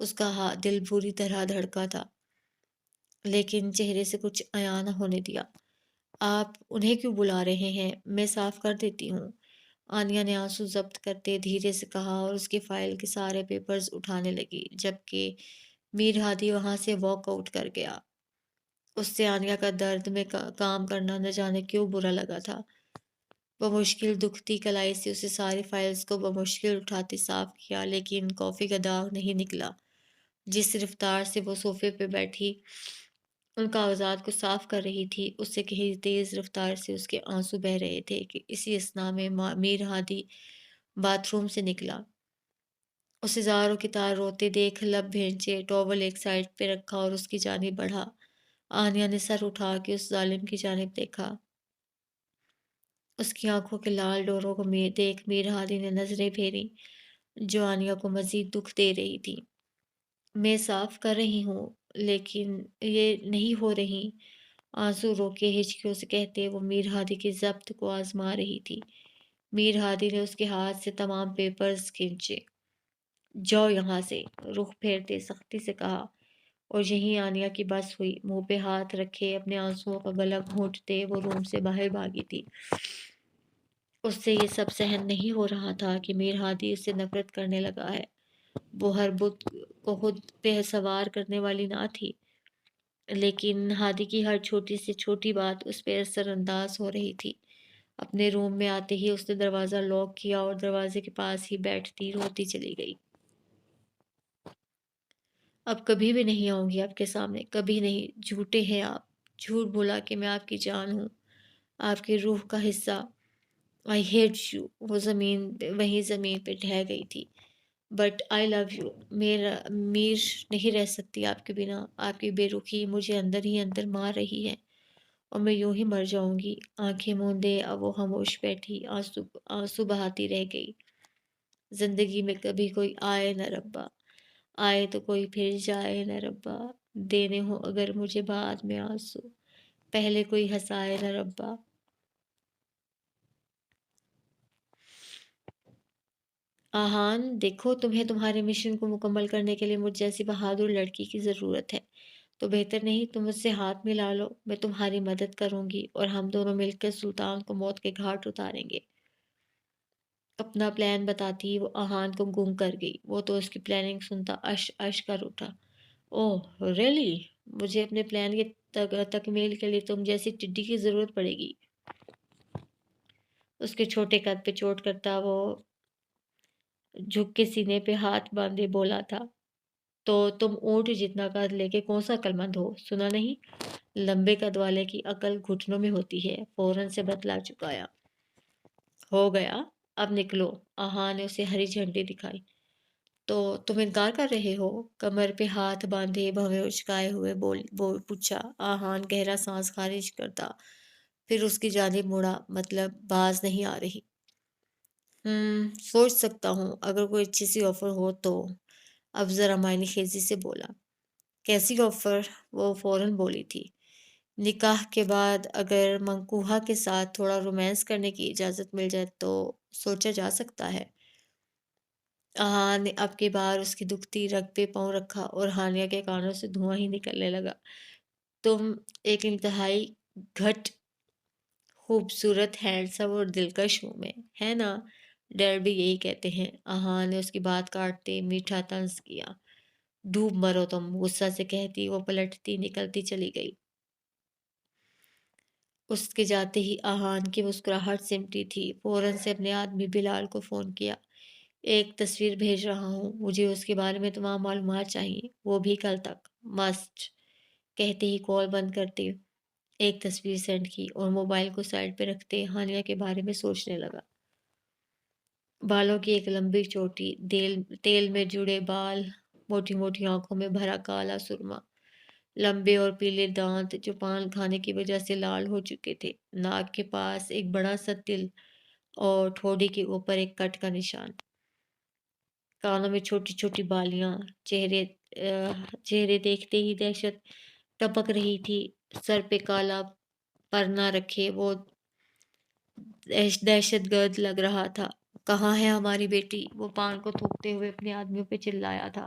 اس کا دل بری طرح دھڑکا تھا، لیکن چہرے سے کچھ عیاں نہ ہونے دیا۔ آپ انہیں کیوں بلا رہے ہیں؟ میں صاف کر دیتی ہوں۔ آنیا نے آنسو ضبط کرتے دھیرے سے کہا اور اس کی فائل کے سارے پیپرز اٹھانے لگی، جبکہ میر ہادی وہاں سے واک آؤٹ کر گیا۔ اس سے آنیا کا درد میں کام کرنا نہ جانے کیوں برا لگا تھا۔ بمشکل دکھتی کلائی سے اسے ساری فائلز کو بمشکل اٹھاتے صاف کیا، لیکن کافی کا داغ نہیں نکلا۔ جس رفتار سے وہ صوفے پہ بیٹھی ان کاغذات کو صاف کر رہی تھی، اس سے کہیں تیز رفتار سے اس کے آنسو بہہ رہے تھے کہ اسی اثنا میں میر ہادی باتھ روم سے نکلا۔ اسے زاروں کی طرح روتے دیکھ لب بھینچے، ٹاول ایک سائڈ پہ رکھا اور اس کی جانب بڑھا۔ آنیا نے سر اٹھا کے اس ظالم کی جانب دیکھا۔ اس کی آنکھوں کے لال ڈوروں کو دیکھ میر ہادی نے نظریں پھیری جو آنیا کو مزید دکھ دے رہی تھی۔ میں صاف کر رہی ہوں، لیکن یہ نہیں ہو رہی۔ آنسو روکے ہچکیوں سے کہتے وہ میر ہادی کی ضبط کو آزما رہی تھی۔ میر ہادی نے اس کے ہاتھ سے تمام پیپرز کھینچے۔ جاؤ یہاں سے، رخ پھیرتے سختی سے کہا، اور یہیں آنیا کی بس ہوئی۔ منہ پہ ہاتھ رکھے اپنے آنسوؤں کا گلا گھونٹتے وہ روم سے باہر بھاگی تھی۔ اس سے یہ سب سہن نہیں ہو رہا تھا کہ میر ہادی اس سے نفرت کرنے لگا ہے۔ وہ ہر بت کو خود پہ سوار کرنے والی نہ تھی، لیکن ہادی کی ہر چھوٹی سے چھوٹی بات اس پہ اثر انداز ہو رہی تھی۔ اپنے روم میں آتے ہی اس نے دروازہ لاک کیا اور دروازے کے پاس ہی بیٹھتی روتی چلی گئی۔ اب کبھی بھی نہیں آؤں گی آپ کے سامنے، کبھی نہیں، جھوٹے ہیں آپ، جھوٹ بولا کہ میں آپ کی جان ہوں، آپ کی روح کا حصہ۔ I hate you. وہ وہیں زمین پہ ڈھہ گئی تھی۔ But I love you. میر نہیں رہ سکتی آپ کے بنا۔ آپ کی بے رخی مجھے اندر ہی اندر مار رہی ہے اور میں یوں ہی مر جاؤں گی۔ آنکھیں موندے اب وہ خاموش بیٹھی، آنسو بہاتی رہ گئی۔ زندگی میں کبھی کوئی آئے نہ ربا، آئے تو کوئی پھر جائے نہ ربا، دینے ہو اگر مجھے بعد میں آنسو، پہلے کوئی ہنسائے نہ ربا۔ آہان، دیکھو تمہیں تمہارے مشن کو مکمل کرنے کے لیے مجھ جیسی بہادر لڑکی کی ضرورت ہے، تو بہتر نہیں تم مجھ سے ہاتھ ملا لو، میں تمہاری مدد کروں گی اور ہم دونوں مل کر سلطان کو موت کے گھاٹ اتاریں گے۔ اپنا پلان بتاتی وہ آہان کو گم کر گئی۔ وہ تو اس کی پلاننگ سنتا اش کر اٹھا۔ اوہ ریلی؟ مجھے اپنے پلان کی تکمیل کے لیے تم جیسی ٹڈی کی ضرورت پڑے گی؟ اس کے چھوٹے قد پہ چوٹ کرتا وہ جھک کے سینے پہ ہاتھ باندھے بولا تھا، تو تم اونٹ جتنا قد لے کے کون سا عقلمند ہو؟ سنا نہیں؟ لمبے قد والے کی عقل گھٹنوں میں ہوتی ہے، فوراً سے بتلا چکایا۔ ہو گیا، اب نکلو۔ آہا نے اسے ہری جھنڈی دکھائی۔ تو تم انکار کر رہے ہو؟ کمر پہ ہاتھ باندھے بھویں اچکائے ہوئے پوچھا۔ آہان گہرا سانس خارج کرتا پھر اس کی جانب مڑا، مطلب باز نہیں آ رہی۔ سوچ سکتا ہوں، اگر کوئی اچھی سی آفر ہو تو۔ اب ذرا معنی خیزی سے بولا۔ کیسی آفر؟ وہ فوراً بولی تھی۔ نکاح کے بعد اگر منکوحہ کے ساتھ تھوڑا رومانس کرنے کی اجازت مل جائے تو سوچا جا سکتا ہے۔ آہان نے اب کی بار اس کی دکھتی رگ پہ پاؤں رکھا اور ہانیہ کے کانوں سے دھواں ہی نکلنے لگا۔ تم ایک انتہائی گھٹ، خوبصورت، ہینڈسم اور دلکش ہوں میں، ہے نا؟ ڈیڈ بھی یہی کہتے ہیں۔ آہان نے اس کی بات کاٹتے میٹھا طنز کیا۔ ڈوب مرو تم، غصہ سے کہتی وہ پلٹتی نکلتی چلی گئی۔ اس کے جاتے ہی آہان کی مسکراہٹ سمٹی تھی۔ فوراً سے اپنے آدمی بلال کو فون کیا۔ ایک تصویر بھیج رہا ہوں، مجھے اس کے بارے میں تمام معلومات چاہیے، وہ بھی کل تک، مسٹ۔ کہتے ہی کال بند کرتے ایک تصویر سینڈ کی اور موبائل کو سائڈ پہ رکھتے ہانیہ کے بارے میں سوچنے لگا۔ بالوں کی ایک لمبی چوٹی، تیل میں جڑے بال، موٹی موٹی آنکھوں میں بھرا کالا سرما، لمبے اور پیلے دانت جو پان کھانے کی وجہ سے لال ہو چکے تھے، ناک کے پاس ایک بڑا سا تل اور ٹھوڑی کے اوپر ایک کٹ کا نشان، کانوں میں چھوٹی چھوٹی بالیاں، چہرے دیکھتے ہی دہشت ٹپک رہی تھی۔ سر پہ کالا پرنا رکھے وہ دہشت گرد لگ رہا تھا۔ کہاں ہے ہماری بیٹی؟ وہ پان کو تھوکتے ہوئے اپنے آدمیوں پہ چلایا تھا۔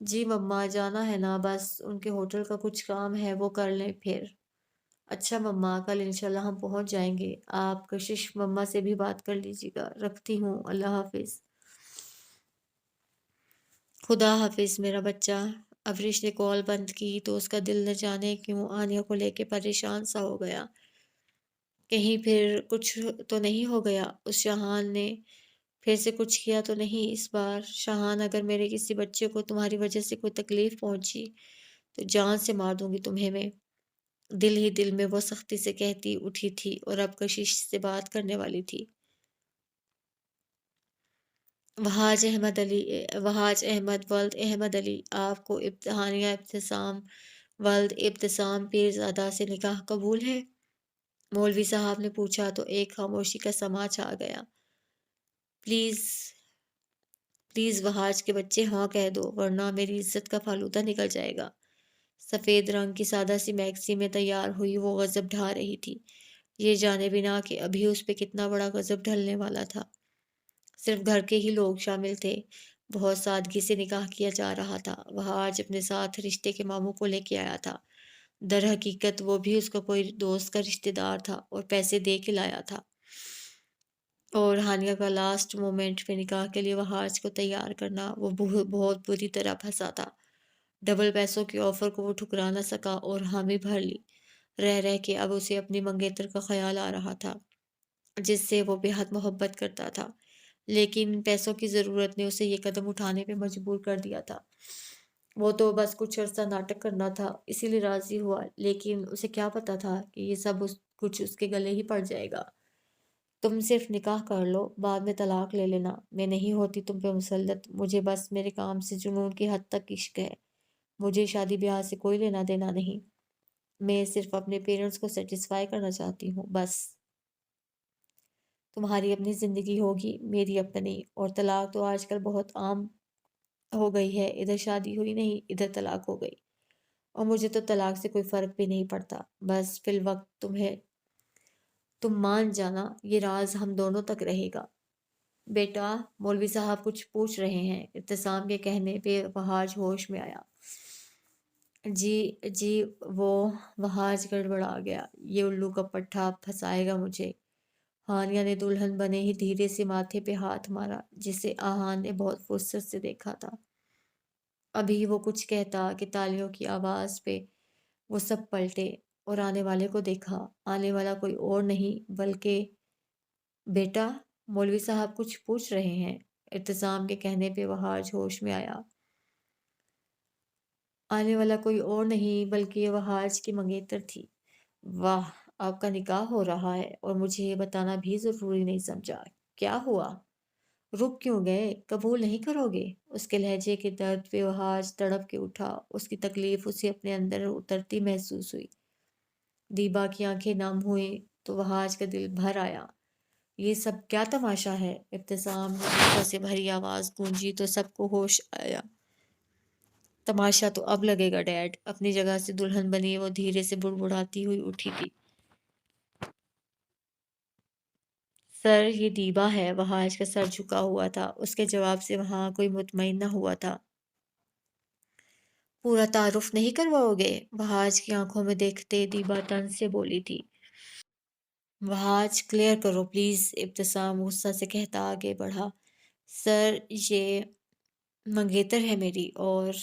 جی مما جانا ہے نا، بس ان کے ہوٹل کا کچھ کام ہے وہ کر لیں پھر۔ اچھا مما، کل انشاءاللہ ہم پہنچ جائیں گے۔ آپ کشش مما سے بھی بات کر لیجیے گا۔ رکھتی ہوں، اللہ حافظ۔ خدا حافظ میرا بچہ۔ افریش نے کال بند کی تو اس کا دل نہ جانے کیوں آنیا کو لے کے پریشان سا ہو گیا۔ کہیں پھر کچھ تو نہیں ہو گیا، اس شاہان نے پھر سے کچھ کیا تو نہیں اس بار؟ شاہان، اگر میرے کسی بچے کو تمہاری وجہ سے کوئی تکلیف پہنچی تو جان سے مار دوں گی تمہیں میں۔ دل ہی دل میں وہ سختی سے کہتی اٹھی تھی اور اب کشش سے بات کرنے والی تھی۔ وہاج احمد ولد احمد علی، آپ کو ابتحانیہ ابتسام ولد ابتسام پیرزادہ سے نکاح قبول ہے؟ مولوی صاحب نے پوچھا تو ایک خاموشی کا سما چھا گیا۔ پلیز پلیز وہاج کے بچے ہاں کہہ دو ورنہ میری عزت کا فالودہ نکل جائے گا۔ سفید رنگ کی سادہ سی میکسی میں تیار ہوئی وہ غضب ڈھا رہی تھی، یہ جانے بنا کہ ابھی اس پہ کتنا بڑا غضب ڈھلنے والا تھا۔ صرف گھر کے ہی لوگ شامل تھے، بہت سادگی سے نکاح کیا جا رہا تھا۔ وہ آج اپنے ساتھ رشتے کے ماموں کو لے کے آیا تھا، در حقیقت وہ بھی اس کا کوئی دوست کا رشتے دار تھا اور پیسے دے کے لایا تھا۔ اور ہانیہ کا لاسٹ مومنٹ میں نکاح کے لیے وہاج کو تیار کرنا، وہ بہت بری طرح پھنسا تھا۔ ڈبل پیسوں کی آفر کو وہ ٹھکرا نہ سکا اور حامی بھر لی، رہ رہ کے اب اسے اپنی منگیتر کا خیال آ رہا تھا جس سے وہ بے حد محبت کرتا تھا، لیکن پیسوں کی ضرورت نے اسے یہ قدم اٹھانے پہ مجبور کر دیا تھا۔ وہ تو بس کچھ عرصہ ناٹک کرنا تھا اسی لیے راضی ہوا، لیکن اسے کیا پتا تھا کہ یہ سب کچھ اس کے گلے ہی پڑ جائے گا۔ تم صرف نکاح کر لو، بعد میں طلاق لے لینا، میں نہیں ہوتی تم پہ مسلط، مجھے بس میرے کام سے جنون کی حد تک عشق ہے، مجھے شادی بیاہ سے کوئی لینا دینا نہیں، میں صرف اپنے پیرنٹس کو سیٹسفائی کرنا چاہتی ہوں بس۔ تمہاری اپنی زندگی ہوگی، میری اپنی، اور طلاق تو آج کل بہت عام ہو گئی ہے، ادھر شادی ہوئی نہیں ادھر طلاق ہو گئی، اور مجھے تو طلاق سے کوئی فرق بھی نہیں پڑتا، بس فی الوقت تم مان جانا یہ راز ہم دونوں تک رہے گا۔ بیٹا، مولوی صاحب کچھ پوچھ رہے ہیں، ابتسام کے کہنے پہ وہاج ہوش میں آیا۔ جی جی، وہاج گڑبڑا گیا، یہ الو کا پٹھا پھنسائے گا مجھے۔ ہانیہ نے دلہن بنے ہی دھیرے سے ماتھے پہ ہاتھ مارا جسے آہان نے بہت فرصت سے دیکھا تھا۔ ابھی وہ کچھ کہتا کہ تالیوں کی آواز پہ وہ سب پلٹے اور آنے والے کو دیکھا، آنے والا کوئی اور نہیں بلکہ بیٹا، مولوی صاحب کچھ پوچھ رہے ہیں، ابتسام کے کہنے پہ وہاج ہوش میں آیا۔ آنے والا کوئی اور نہیں بلکہ یہ وہاج کی منگیتر تھی۔ واہ، آپ کا نکاح ہو رہا ہے اور مجھے یہ بتانا بھی ضروری نہیں سمجھا، کیا ہوا؟ رک کیوں گئے؟ قبول نہیں کرو گے؟ اس کے لہجے کے درد پہ وہاج تڑپ کے اٹھا، اس کی تکلیف اسے اپنے اندر اترتی محسوس ہوئی۔ دیبا کی آنکھیں نم ہوئیں تو وہاج کا دل بھر آیا۔ یہ سب کیا تماشا ہے؟ ابتسام میں غصہ سے بھری آواز گونجی تو سب کو ہوش آیا۔ تماشا تو اب لگے گا ڈیڈ، اپنی جگہ سے دلہن بنی وہ دھیرے سے بڑبڑاتی ہوئی اٹھی تھی۔ سر، یہ دیبا ہے۔ وہاج کا سر جھکا ہوا تھا، اس کے جواب سے وہاں کوئی مطمئن نہ ہوا تھا۔ پورا تعارف نہیں کرواؤ گے؟ وہاج کی آنکھوں میں دیکھتے دیبا طنز سے بولی تھی۔ وہاج کلیئر کرو پلیز، ابتسام غصہ سے کہتا آگے بڑھا۔ سر، یہ منگیتر ہے میری، اور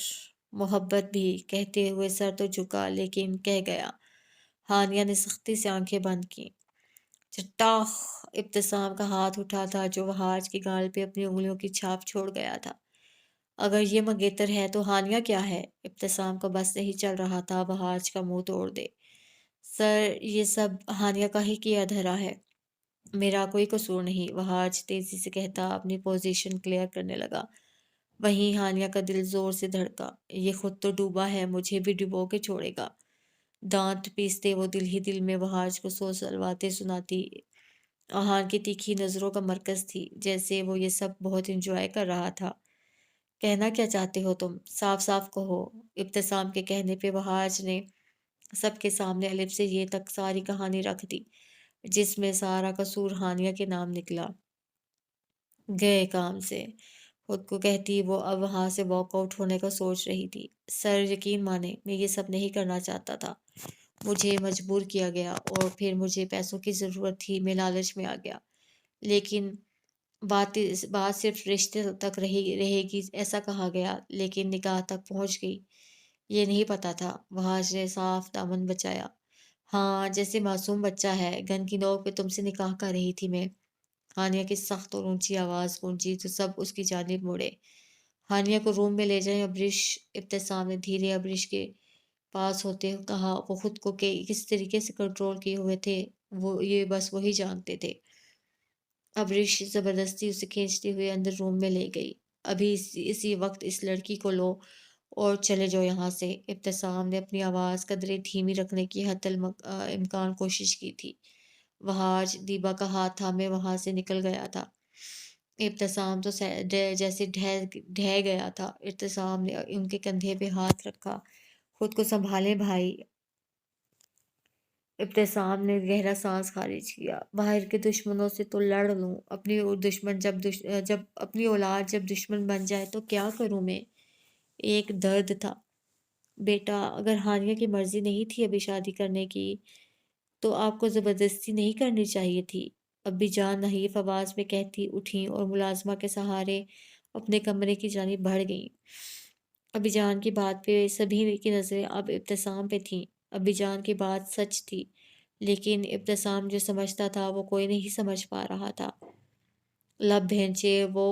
محبت بھی، کہتے ہوئے سر تو جھکا لیکن کہہ گیا۔ ہانیہ نے سختی سے آنکھیں بند کی۔ چٹاخ! ابتسام کا ہاتھ اٹھا تھا جو وہاج کی گال پہ اپنی انگلیوں کی چھاپ چھوڑ گیا تھا۔ اگر یہ منگیتر ہے تو ہانیہ کیا ہے؟ ابتسام کا بس نہیں چل رہا تھا وہاج کا منہ توڑ دے۔ سر، یہ سب ہانیہ کا ہی کیا دھرا ہے، میرا کوئی قصور نہیں، وہاج تیزی سے کہتا اپنی پوزیشن کلیئر کرنے لگا۔ وہیں ہانیہ کا دل زور سے دھڑکا، یہ خود تو ڈوبا ہے، مجھے بھی ڈبو کے چھوڑے گا۔ دانت پیستے وہ دل ہی دل میں وہاج کو سو سلواتے سناتی۔ آہان کی تیکھی نظروں کا مرکز تھی، جیسے وہ یہ سب بہت انجوائے کر رہا تھا۔ کہنا کیا چاہتے ہو تم؟ صاف صاف کہو۔ ابتسام کے کہنے پہ وہاج نے سب کے سامنے الف سے یہ تک ساری کہانی رکھ دی، جس میں سارا قصور ہانیہ کے نام نکلا۔ گئے کام سے، خود کو کہتی وہ اب وہاں سے واک آؤٹ ہونے کا سوچ رہی تھی۔ سر یقین مانے میں یہ سب نہیں کرنا چاہتا تھا، مجھے مجبور کیا گیا اور پھر مجھے پیسوں کی ضرورت تھی، میں لالچ میں آ گیا۔ لیکن بات صرف رشتے تک رہے گی ایسا کہا گیا، لیکن نکاح تک پہنچ گئی۔ یہ نہیں پتا تھا۔ وحاج نے صاف دامن بچایا۔ ہاں، جیسے معصوم بچہ ہے۔ گن کی نوک پہ تم سے نکاح کر رہی تھی میں۔ ہانیہ کی سخت اور اونچی آواز گونجی تو سب اس کی جانب مڑے۔ ہانیہ کو روم میں لے جائیں ابریش، ابتسام نے دھیرے ابریش کے پاس ہوتے کہا۔ وہ خود کو کہ کس طریقے سے کنٹرول کیے ہوئے تھے وہ یہ بس وہی جانتے تھے۔ ابریش زبردستی اسے کھینچتے ہوئے اندر روم میں لے گئی۔ ابھی اسی وقت اس لڑکی کو لو اور چلے جاؤ یہاں سے۔ ابتسام نے اپنی آواز قدرے دھیمی رکھنے کی حتی الامکان کوشش کی تھی۔ وحاج دیبا کا ہاتھ تھامے وہاں سے نکل گیا تھا۔ ابتسام تو جیسے ڈھہ گیا تھا۔ ابتسام نے ان کے کندھے پہ ہاتھ رکھا۔ خود کو سنبھالیں بھائی۔ ابتسام نے گہرا سانس خارج کیا۔ باہر کے دشمنوں سے تو لڑ لوں، اپنی اولاد جب دشمن بن جائے تو کیا کروں میں؟ ایک درد تھا۔ بیٹا، اگر ہانیہ کی مرضی نہیں تھی ابھی شادی کرنے کی تو آپ کو زبردستی نہیں کرنی چاہیے تھی، ابی جان نحیف آواز میں کہتی اٹھیں اور ملازمہ کے سہارے اپنے کمرے کی جانب بڑھ گئیں۔ ابی جان کی بات پہ سبھی کی نظریں اب ابتسام پہ تھیں۔ ابی جان کی بات سچ تھی، لیکن ابتسام جو سمجھتا تھا وہ کوئی نہیں سمجھ پا رہا تھا۔ لب بھینچے وہ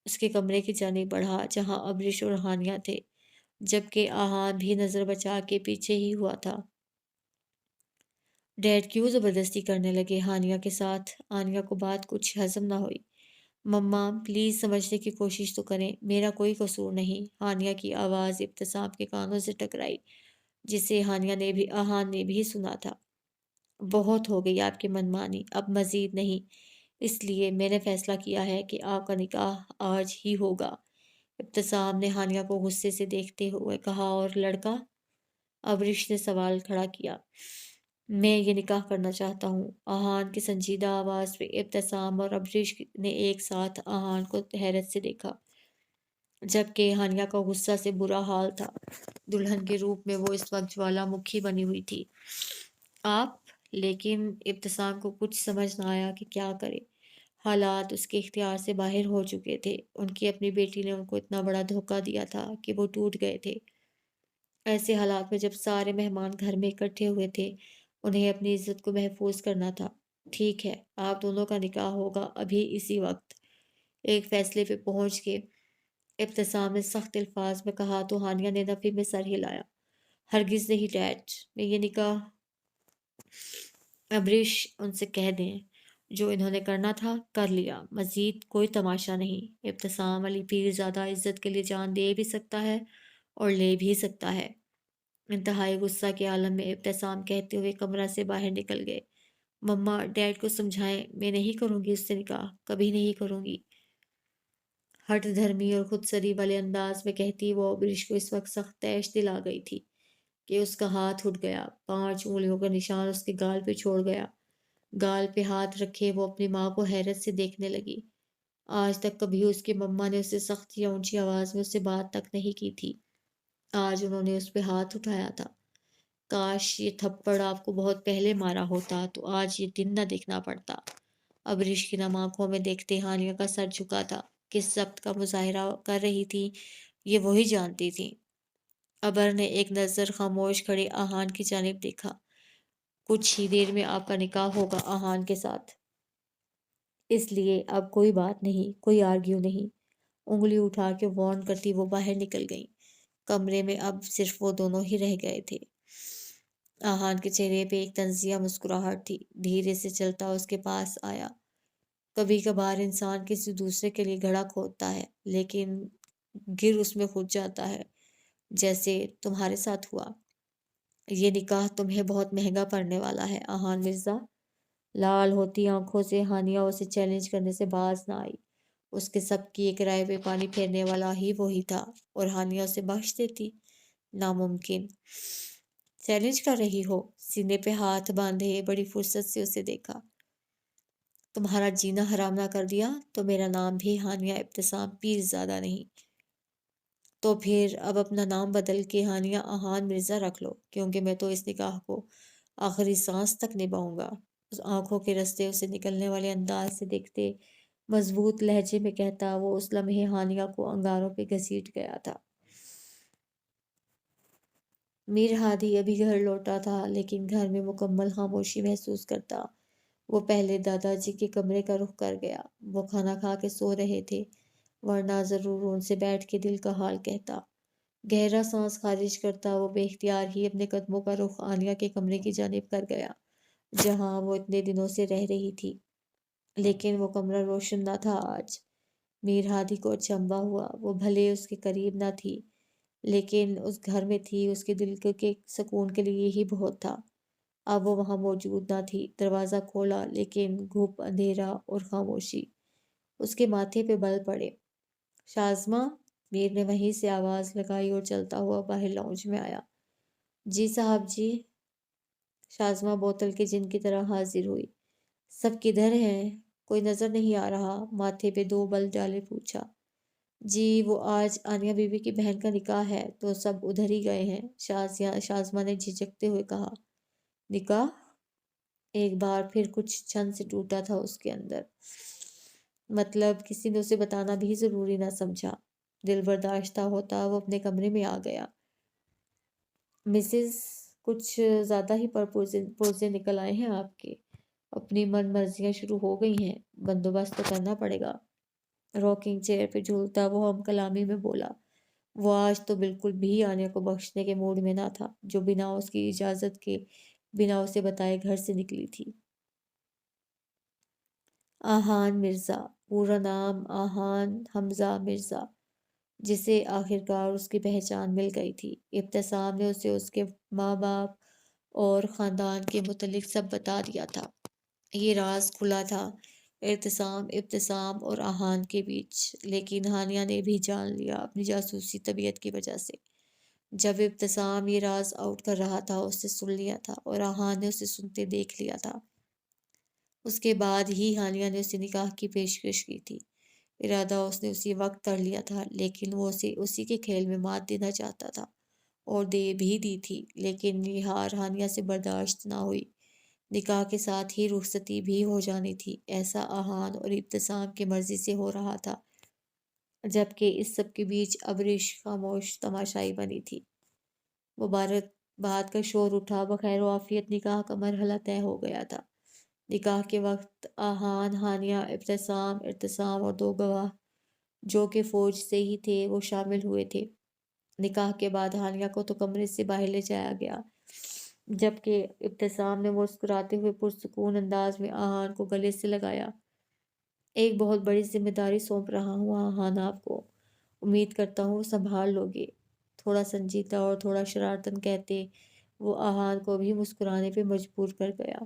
اس کے کمرے کی جانب بڑھا جہاں ابریش اور ہانیہ تھے، جبکہ آہان بھی نظر بچا کے پیچھے ہی ہوا تھا۔ ڈیڈ کیوں زبردستی کرنے لگے ہانیہ کے ساتھ؟ ہانیہ کو بات کچھ ہضم نہ ہوئی۔ مما پلیز سمجھنے کی کوشش تو کریں، میرا کوئی قصور نہیں۔ ہانیہ کی آواز ابتسام کے کانوں سے ٹکرائی، جسے آہان نے بھی سنا تھا۔ بہت ہو گئی آپ کی منمانی، اب مزید نہیں، اس لیے میں نے فیصلہ کیا ہے کہ آپ کا نکاح آج ہی ہوگا۔ ابتسام نے ہانیہ کو غصے سے دیکھتے ہوئے کہا۔ اور لڑکا؟ ابریش نے سوال کھڑا کیا۔ میں یہ نکاح کرنا چاہتا ہوں۔ آہان کی سنجیدہ آواز پہ ابتسام اور ابریش نے ایک ساتھ آہان کو حیرت سے دیکھا، جبکہ ہانیہ کا غصہ سے برا حال تھا۔ دلہن کے روپ میں وہ اس وقت جوالا مکھی بنی ہوئی تھی۔ آپ؟ لیکن ابتسام کو کچھ سمجھ نہ آیا کہ کیا کرے۔ حالات اس کے اختیار سے باہر ہو چکے تھے۔ ان کی اپنی بیٹی نے ان کو اتنا بڑا دھوکہ دیا تھا کہ وہ ٹوٹ گئے تھے۔ ایسے حالات میں جب سارے مہمان گھر میں اکٹھے ہوئے تھے، انہیں اپنی عزت کو محفوظ کرنا تھا۔ ٹھیک ہے، آپ دونوں کا نکاح ہوگا ابھی اسی وقت۔ ایک فیصلے پہ پہنچ کے ابتسام نے سخت الفاظ میں کہا تو ہانیہ نے نفی میں سر ہلایا۔ ہرگز نہیں ڈیڈ، میں یہ نکاح ابریش ان سے کہہ دیں، جو انہوں نے کرنا تھا کر لیا، مزید کوئی تماشا نہیں۔ ابتسام علی پیر زیادہ عزت کے لیے جان دے بھی سکتا ہے اور لے بھی سکتا ہے۔ انتہائی غصہ کے عالم میں ابتسام کہتے ہوئے کمرہ سے باہر نکل گئے۔ مما ڈیڈ کو سمجھائیں، میں نہیں کروں گی اس سے نکاح، کبھی نہیں کروں گی۔ ہٹ دھرمی اور خود سری والے انداز میں کہتی وہ ابریش کو اس وقت سخت تیش دلا گئی تھی کہ اس کا ہاتھ اٹھ گیا، 5 انگلیوں کا نشان اس کے گال پہ چھوڑ گیا۔ گال پہ ہاتھ رکھے وہ اپنی ماں کو حیرت سے دیکھنے لگی۔ آج تک کبھی اس کی مما نے اسے سخت یا اونچی آواز میں اس سے بات تک نہیں کی تھی۔ آج انہوں نے اس پہ ہاتھ اٹھایا تھا۔ کاش یہ تھپڑ آپ کو بہت پہلے مارا ہوتا تو آج یہ دن نہ دیکھنا پڑتا۔ ابریش کی نم آنکھوں میں دیکھتے ہانیہ کا سر جھکا تھا۔ کس ضبط کا مظاہرہ کر رہی تھی یہ وہی جانتی تھی۔ ابر نے ایک نظر خاموش کھڑے آہان کی جانب دیکھا۔ کچھ ہی دیر میں آپ کا نکاح ہوگا آہان کے ساتھ، اس لیے اب کوئی بات نہیں، کوئی آرگیو نہیں۔ انگلی اٹھا کے وارن کرتی وہ باہر نکل گئیں۔ کمرے میں اب صرف وہ دونوں ہی رہ گئے تھے۔ آہان کے چہرے پہ ایک طنزیہ مسکراہٹ تھی۔ دھیرے سے چلتا اس کے پاس آیا۔ کبھی کبھار انسان کسی دوسرے کے لیے گھڑا کھودتا ہے لیکن گر اس میں خود جاتا ہے، جیسے تمہارے ساتھ ہوا۔ یہ نکاح تمہیں بہت مہنگا پڑنے والا ہے آہان مرزا۔ لال ہوتی آنکھوں سے ہانیہ اسے چیلنج کرنے سے باز نہ آئی۔ اس کے سب کی ایک رائے پہ پانی پھیرنے والا ہی وہی تھا، اور ہانیہ اسے بخش دیتی؟ ناممکن۔ چیلنج کر رہی ہو؟ سینے پہ ہاتھ باندھے بڑی فرصت سے اسے دیکھا۔ تمہارا جینا حرام نہ کر دیا تو میرا نام بھی ہانیہ ابتسام پیر زادہ نہیں، تو پھر اب اپنا نام بدل کے ہانیہ آہان مرزا رکھ لو، کیونکہ میں تو اس نکاح کو آخری سانس تک نبھاؤں گا۔ اس آنکھوں کے رستے اسے نکلنے والے انداز سے دیکھتے، مضبوط لہجے میں کہتا، وہ اس لمحے ہانیہ کو انگاروں پہ گھسیٹ گیا تھا۔ میر ہادی ابھی گھر لوٹا تھا، لیکن گھر میں مکمل خاموشی محسوس کرتا۔ وہ پہلے دادا جی کے کمرے کا رخ کر گیا۔ وہ کھانا کھا کے سو رہے تھے، ورنہ ضرور ان سے بیٹھ کے دل کا حال کہتا۔ گہرا سانس خارج کرتا وہ بے اختیار ہی اپنے قدموں کا رخ عالیہ کے کمرے کی جانب کر گیا، جہاں وہ اتنے دنوں سے رہ رہی تھی۔ لیکن وہ کمرہ روشن نہ تھا آج۔ میر ہادی کو اچنبھا ہوا۔ وہ بھلے اس کے قریب نہ تھی، لیکن اس گھر میں تھی۔ اس کے دل کے سکون کے لیے یہی بہت تھا۔ اب وہ وہاں موجود نہ تھی۔ دروازہ کھولا، لیکن گھپ اندھیرا اور خاموشی اس کے ماتھے پہ بل پڑے۔ شازمہ، میر نے وہیں سے آواز لگائی اور چلتا ہوا باہر لاؤنج میں آیا۔ جی صاحب جی۔ شازمہ بوتل کے جن کی طرح حاضر ہوئی۔ سب کدھر ہیں؟ کوئی نظر نہیں آ رہا۔ ماتھے پہ دو بل ڈالے پوچھا۔ جی وہ آج آنیہ بی بی کی بہن کا نکاح ہے تو سب ادھر ہی گئے ہیں، شازمہ نے جھجکتے ہوئے کہا۔ نکاح؟ ایک بار پھر کچھ چھن سے ٹوٹا تھا اس کے اندر۔ مطلب کسی نے اسے بتانا بھی ضروری نہ سمجھا۔ دل برداشتہ ہوتا وہ اپنے کمرے میں آ گیا۔ مسز، کچھ زیادہ ہی پرپوزے نکل آئے ہیں آپ کے۔ اپنی من مرضیاں شروع ہو گئی ہیں، بندوبست تو کرنا پڑے گا۔ راکنگ چیئر پہ جھولتا وہ ہم کلامی میں بولا۔ وہ آج تو بالکل بھی آنیہ کو بخشنے کے موڈ میں نہ تھا، جو بنا اس کی اجازت کے، بنا اسے بتائے گھر سے نکلی تھی۔ آہان مرزا، پورا نام آہان حمزہ مرزا، جسے آخرکار اس کی پہچان مل گئی تھی۔ ابتسام نے اسے اس کے ماں باپ اور خاندان کے متعلق سب بتا دیا تھا۔ یہ راز کھلا تھا ابتسام اور آہان کے بیچ، لیکن ہانیہ نے بھی جان لیا اپنی جاسوسی طبیعت کی وجہ سے۔ جب ابتسام یہ راز آؤٹ کر رہا تھا، اس سے سن لیا تھا اور آہان نے اسے سنتے دیکھ لیا تھا۔ اس کے بعد ہی ہانیہ نے اسے نکاح کی پیشکش کی تھی۔ ارادہ اس نے اسی وقت کر لیا تھا، لیکن وہ اسے اسی کے کھیل میں مات دینا چاہتا تھا، اور دے بھی دی تھی، لیکن یہ ہار ہانیہ سے برداشت نہ ہوئی۔ نکاح کے ساتھ ہی رخصتی بھی ہو جانی تھی، ایسا آہان اور ابتسام کی مرضی سے ہو رہا تھا، جبکہ اس سب کے بیچ ابریش خاموش تماشائی بنی تھی۔ مبارک باد کا شور اٹھا، بخیر و عافیت نکاح کا مرحلہ طے ہو گیا تھا۔ نکاح کے وقت آہان، ہانیہ، ارتسام اور دو گواہ جو کہ فوج سے ہی تھے وہ شامل ہوئے تھے۔ نکاح کے بعد ہانیہ کو تو کمرے سے باہر لے جایا گیا، جبکہ ابتسام نے مسکراتے ہوئے پرسکون انداز میں آہان کو گلے سے لگایا۔ ایک بہت بڑی ذمہ داری سونپ رہا ہوں آہان آپ کو، امید کرتا ہوں سنبھال لوگے، تھوڑا سنجیدہ اور تھوڑا شرارتاً کہتے وہ آہان کو بھی مسکرانے پہ مجبور کر گیا۔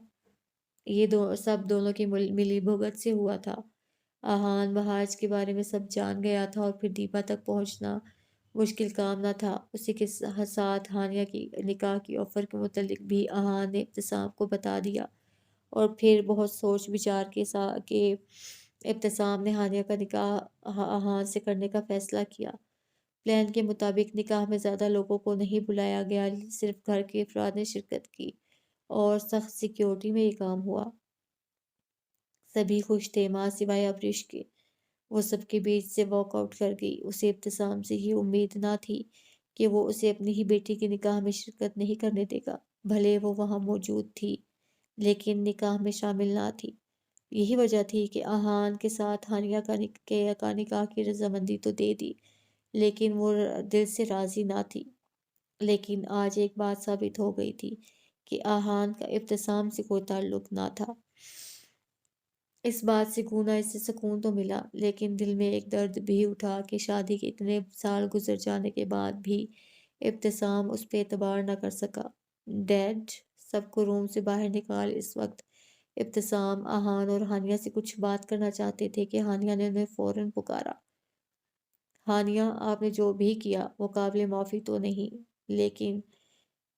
یہ سب دونوں کی ملی بھگت سے ہوا تھا۔ آہان بہاج کے بارے میں سب جان گیا تھا، اور پھر دیپا تک پہنچنا مشکل کام نہ تھا۔ اسی کے ساتھ ہانیہ کی نکاح کی آفر کے متعلق بھی آہان نے ابتسام کو بتا دیا، اور پھر بہت سوچ بچار کے ابتسام نے ہانیہ کا نکاح آہان سے کرنے کا فیصلہ کیا۔ پلان کے مطابق نکاح میں زیادہ لوگوں کو نہیں بلایا گیا، صرف گھر کے افراد نے شرکت کی، اور سخت سیکیورٹی میں یہ کام ہوا۔ سبھی خوش تھے، ماں سوائے ابریش کے۔ وہ سب کے بیچ سے واک آؤٹ کر گئی۔ اسے ابتسام سے یہ امید نہ تھی کہ وہ اسے اپنی ہی بیٹی کے نکاح میں شرکت نہیں کرنے دے گا۔ بھلے وہ وہاں موجود تھی، لیکن نکاح میں شامل نہ تھی۔ یہی وجہ تھی کہ آہان کے ساتھ ہانیہ کا نکاح کی رضامندی تو دے دی، لیکن وہ دل سے راضی نہ تھی۔ لیکن آج ایک بات ثابت ہو گئی تھی کہ آہان کا ابتسام سے کوئی تعلق نہ تھا۔ اس بات سے گونا اسے سکون تو ملا، لیکن دل میں ایک درد بھی اٹھا کہ شادی کے اتنے سال گزر جانے کے بعد بھی ابتسام اس پہ اعتبار نہ کر سکا۔ ڈیڈ، سب کو روم سے باہر نکال۔ اس وقت ابتسام، آہان اور ہانیہ سے کچھ بات کرنا چاہتے تھے کہ ہانیہ نے انہیں فوراً پکارا۔ ہانیہ، آپ نے جو بھی کیا وہ قابل معافی تو نہیں، لیکن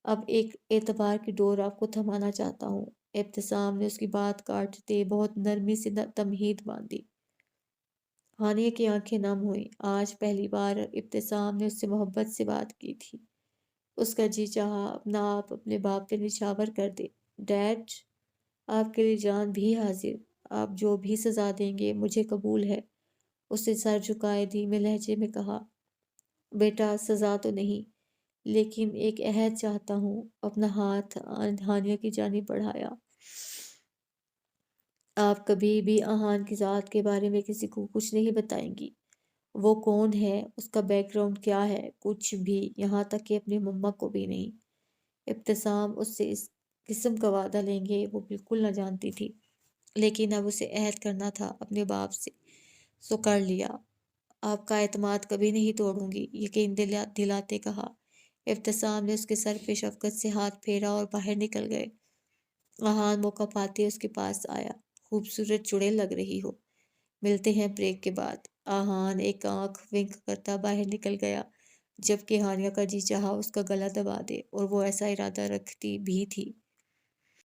اب ایک اعتبار کی ڈور آپ کو تھمانا چاہتا ہوں۔ ابتسام نے اس کی بات کاٹتے بہت نرمی سے تمہید باندھی۔ ہانیہ کی آنکھیں نم ہوئیں۔ آج پہلی بار ابتسام نے اس سے محبت سے بات کی تھی۔ اس کا جی چاہا اپنا آپ اپنے باپ پہ نچھاور کر دے۔ ڈیڈ، آپ کے لیے جان بھی حاضر۔ آپ جو بھی سزا دیں گے مجھے قبول ہے۔ اس نے سر جھکائے دھیمے لہجے میں کہا، بیٹا سزا تو نہیں، لیکن ایک عہد چاہتا ہوں۔ اپنا ہاتھ ہانیہ کی جانب بڑھایا۔ آپ کبھی بھی آہان کی ذات کے بارے میں کسی کو کچھ نہیں بتائیں گی۔ وہ کون ہے، اس کا بیک گراؤنڈ کیا ہے، کچھ بھی، یہاں تک کہ اپنی مما کو بھی نہیں۔ ابتسام اس سے اس قسم کا وعدہ لیں گے وہ بالکل نہ جانتی تھی، لیکن اب اسے عہد کرنا تھا اپنے باپ سے، سو کر لیا۔ آپ کا اعتماد کبھی نہیں توڑوں گی، یقین دلاتے کہا۔ ابتسام نے اس کے سر پہ شفقت سے ہاتھ پھیرا اور باہر نکل گئے۔ آہان موقع پاتے اس کے پاس آیا۔ خوبصورت جڑے لگ رہی ہو، ملتے ہیں بریک کے بعد۔ آہان ایک آنکھ ونک کرتا باہر نکل گیا، جبکہ ہانیہ کا جی چاہا اس کا گلا دبا دے، اور وہ ایسا ارادہ رکھتی بھی تھی۔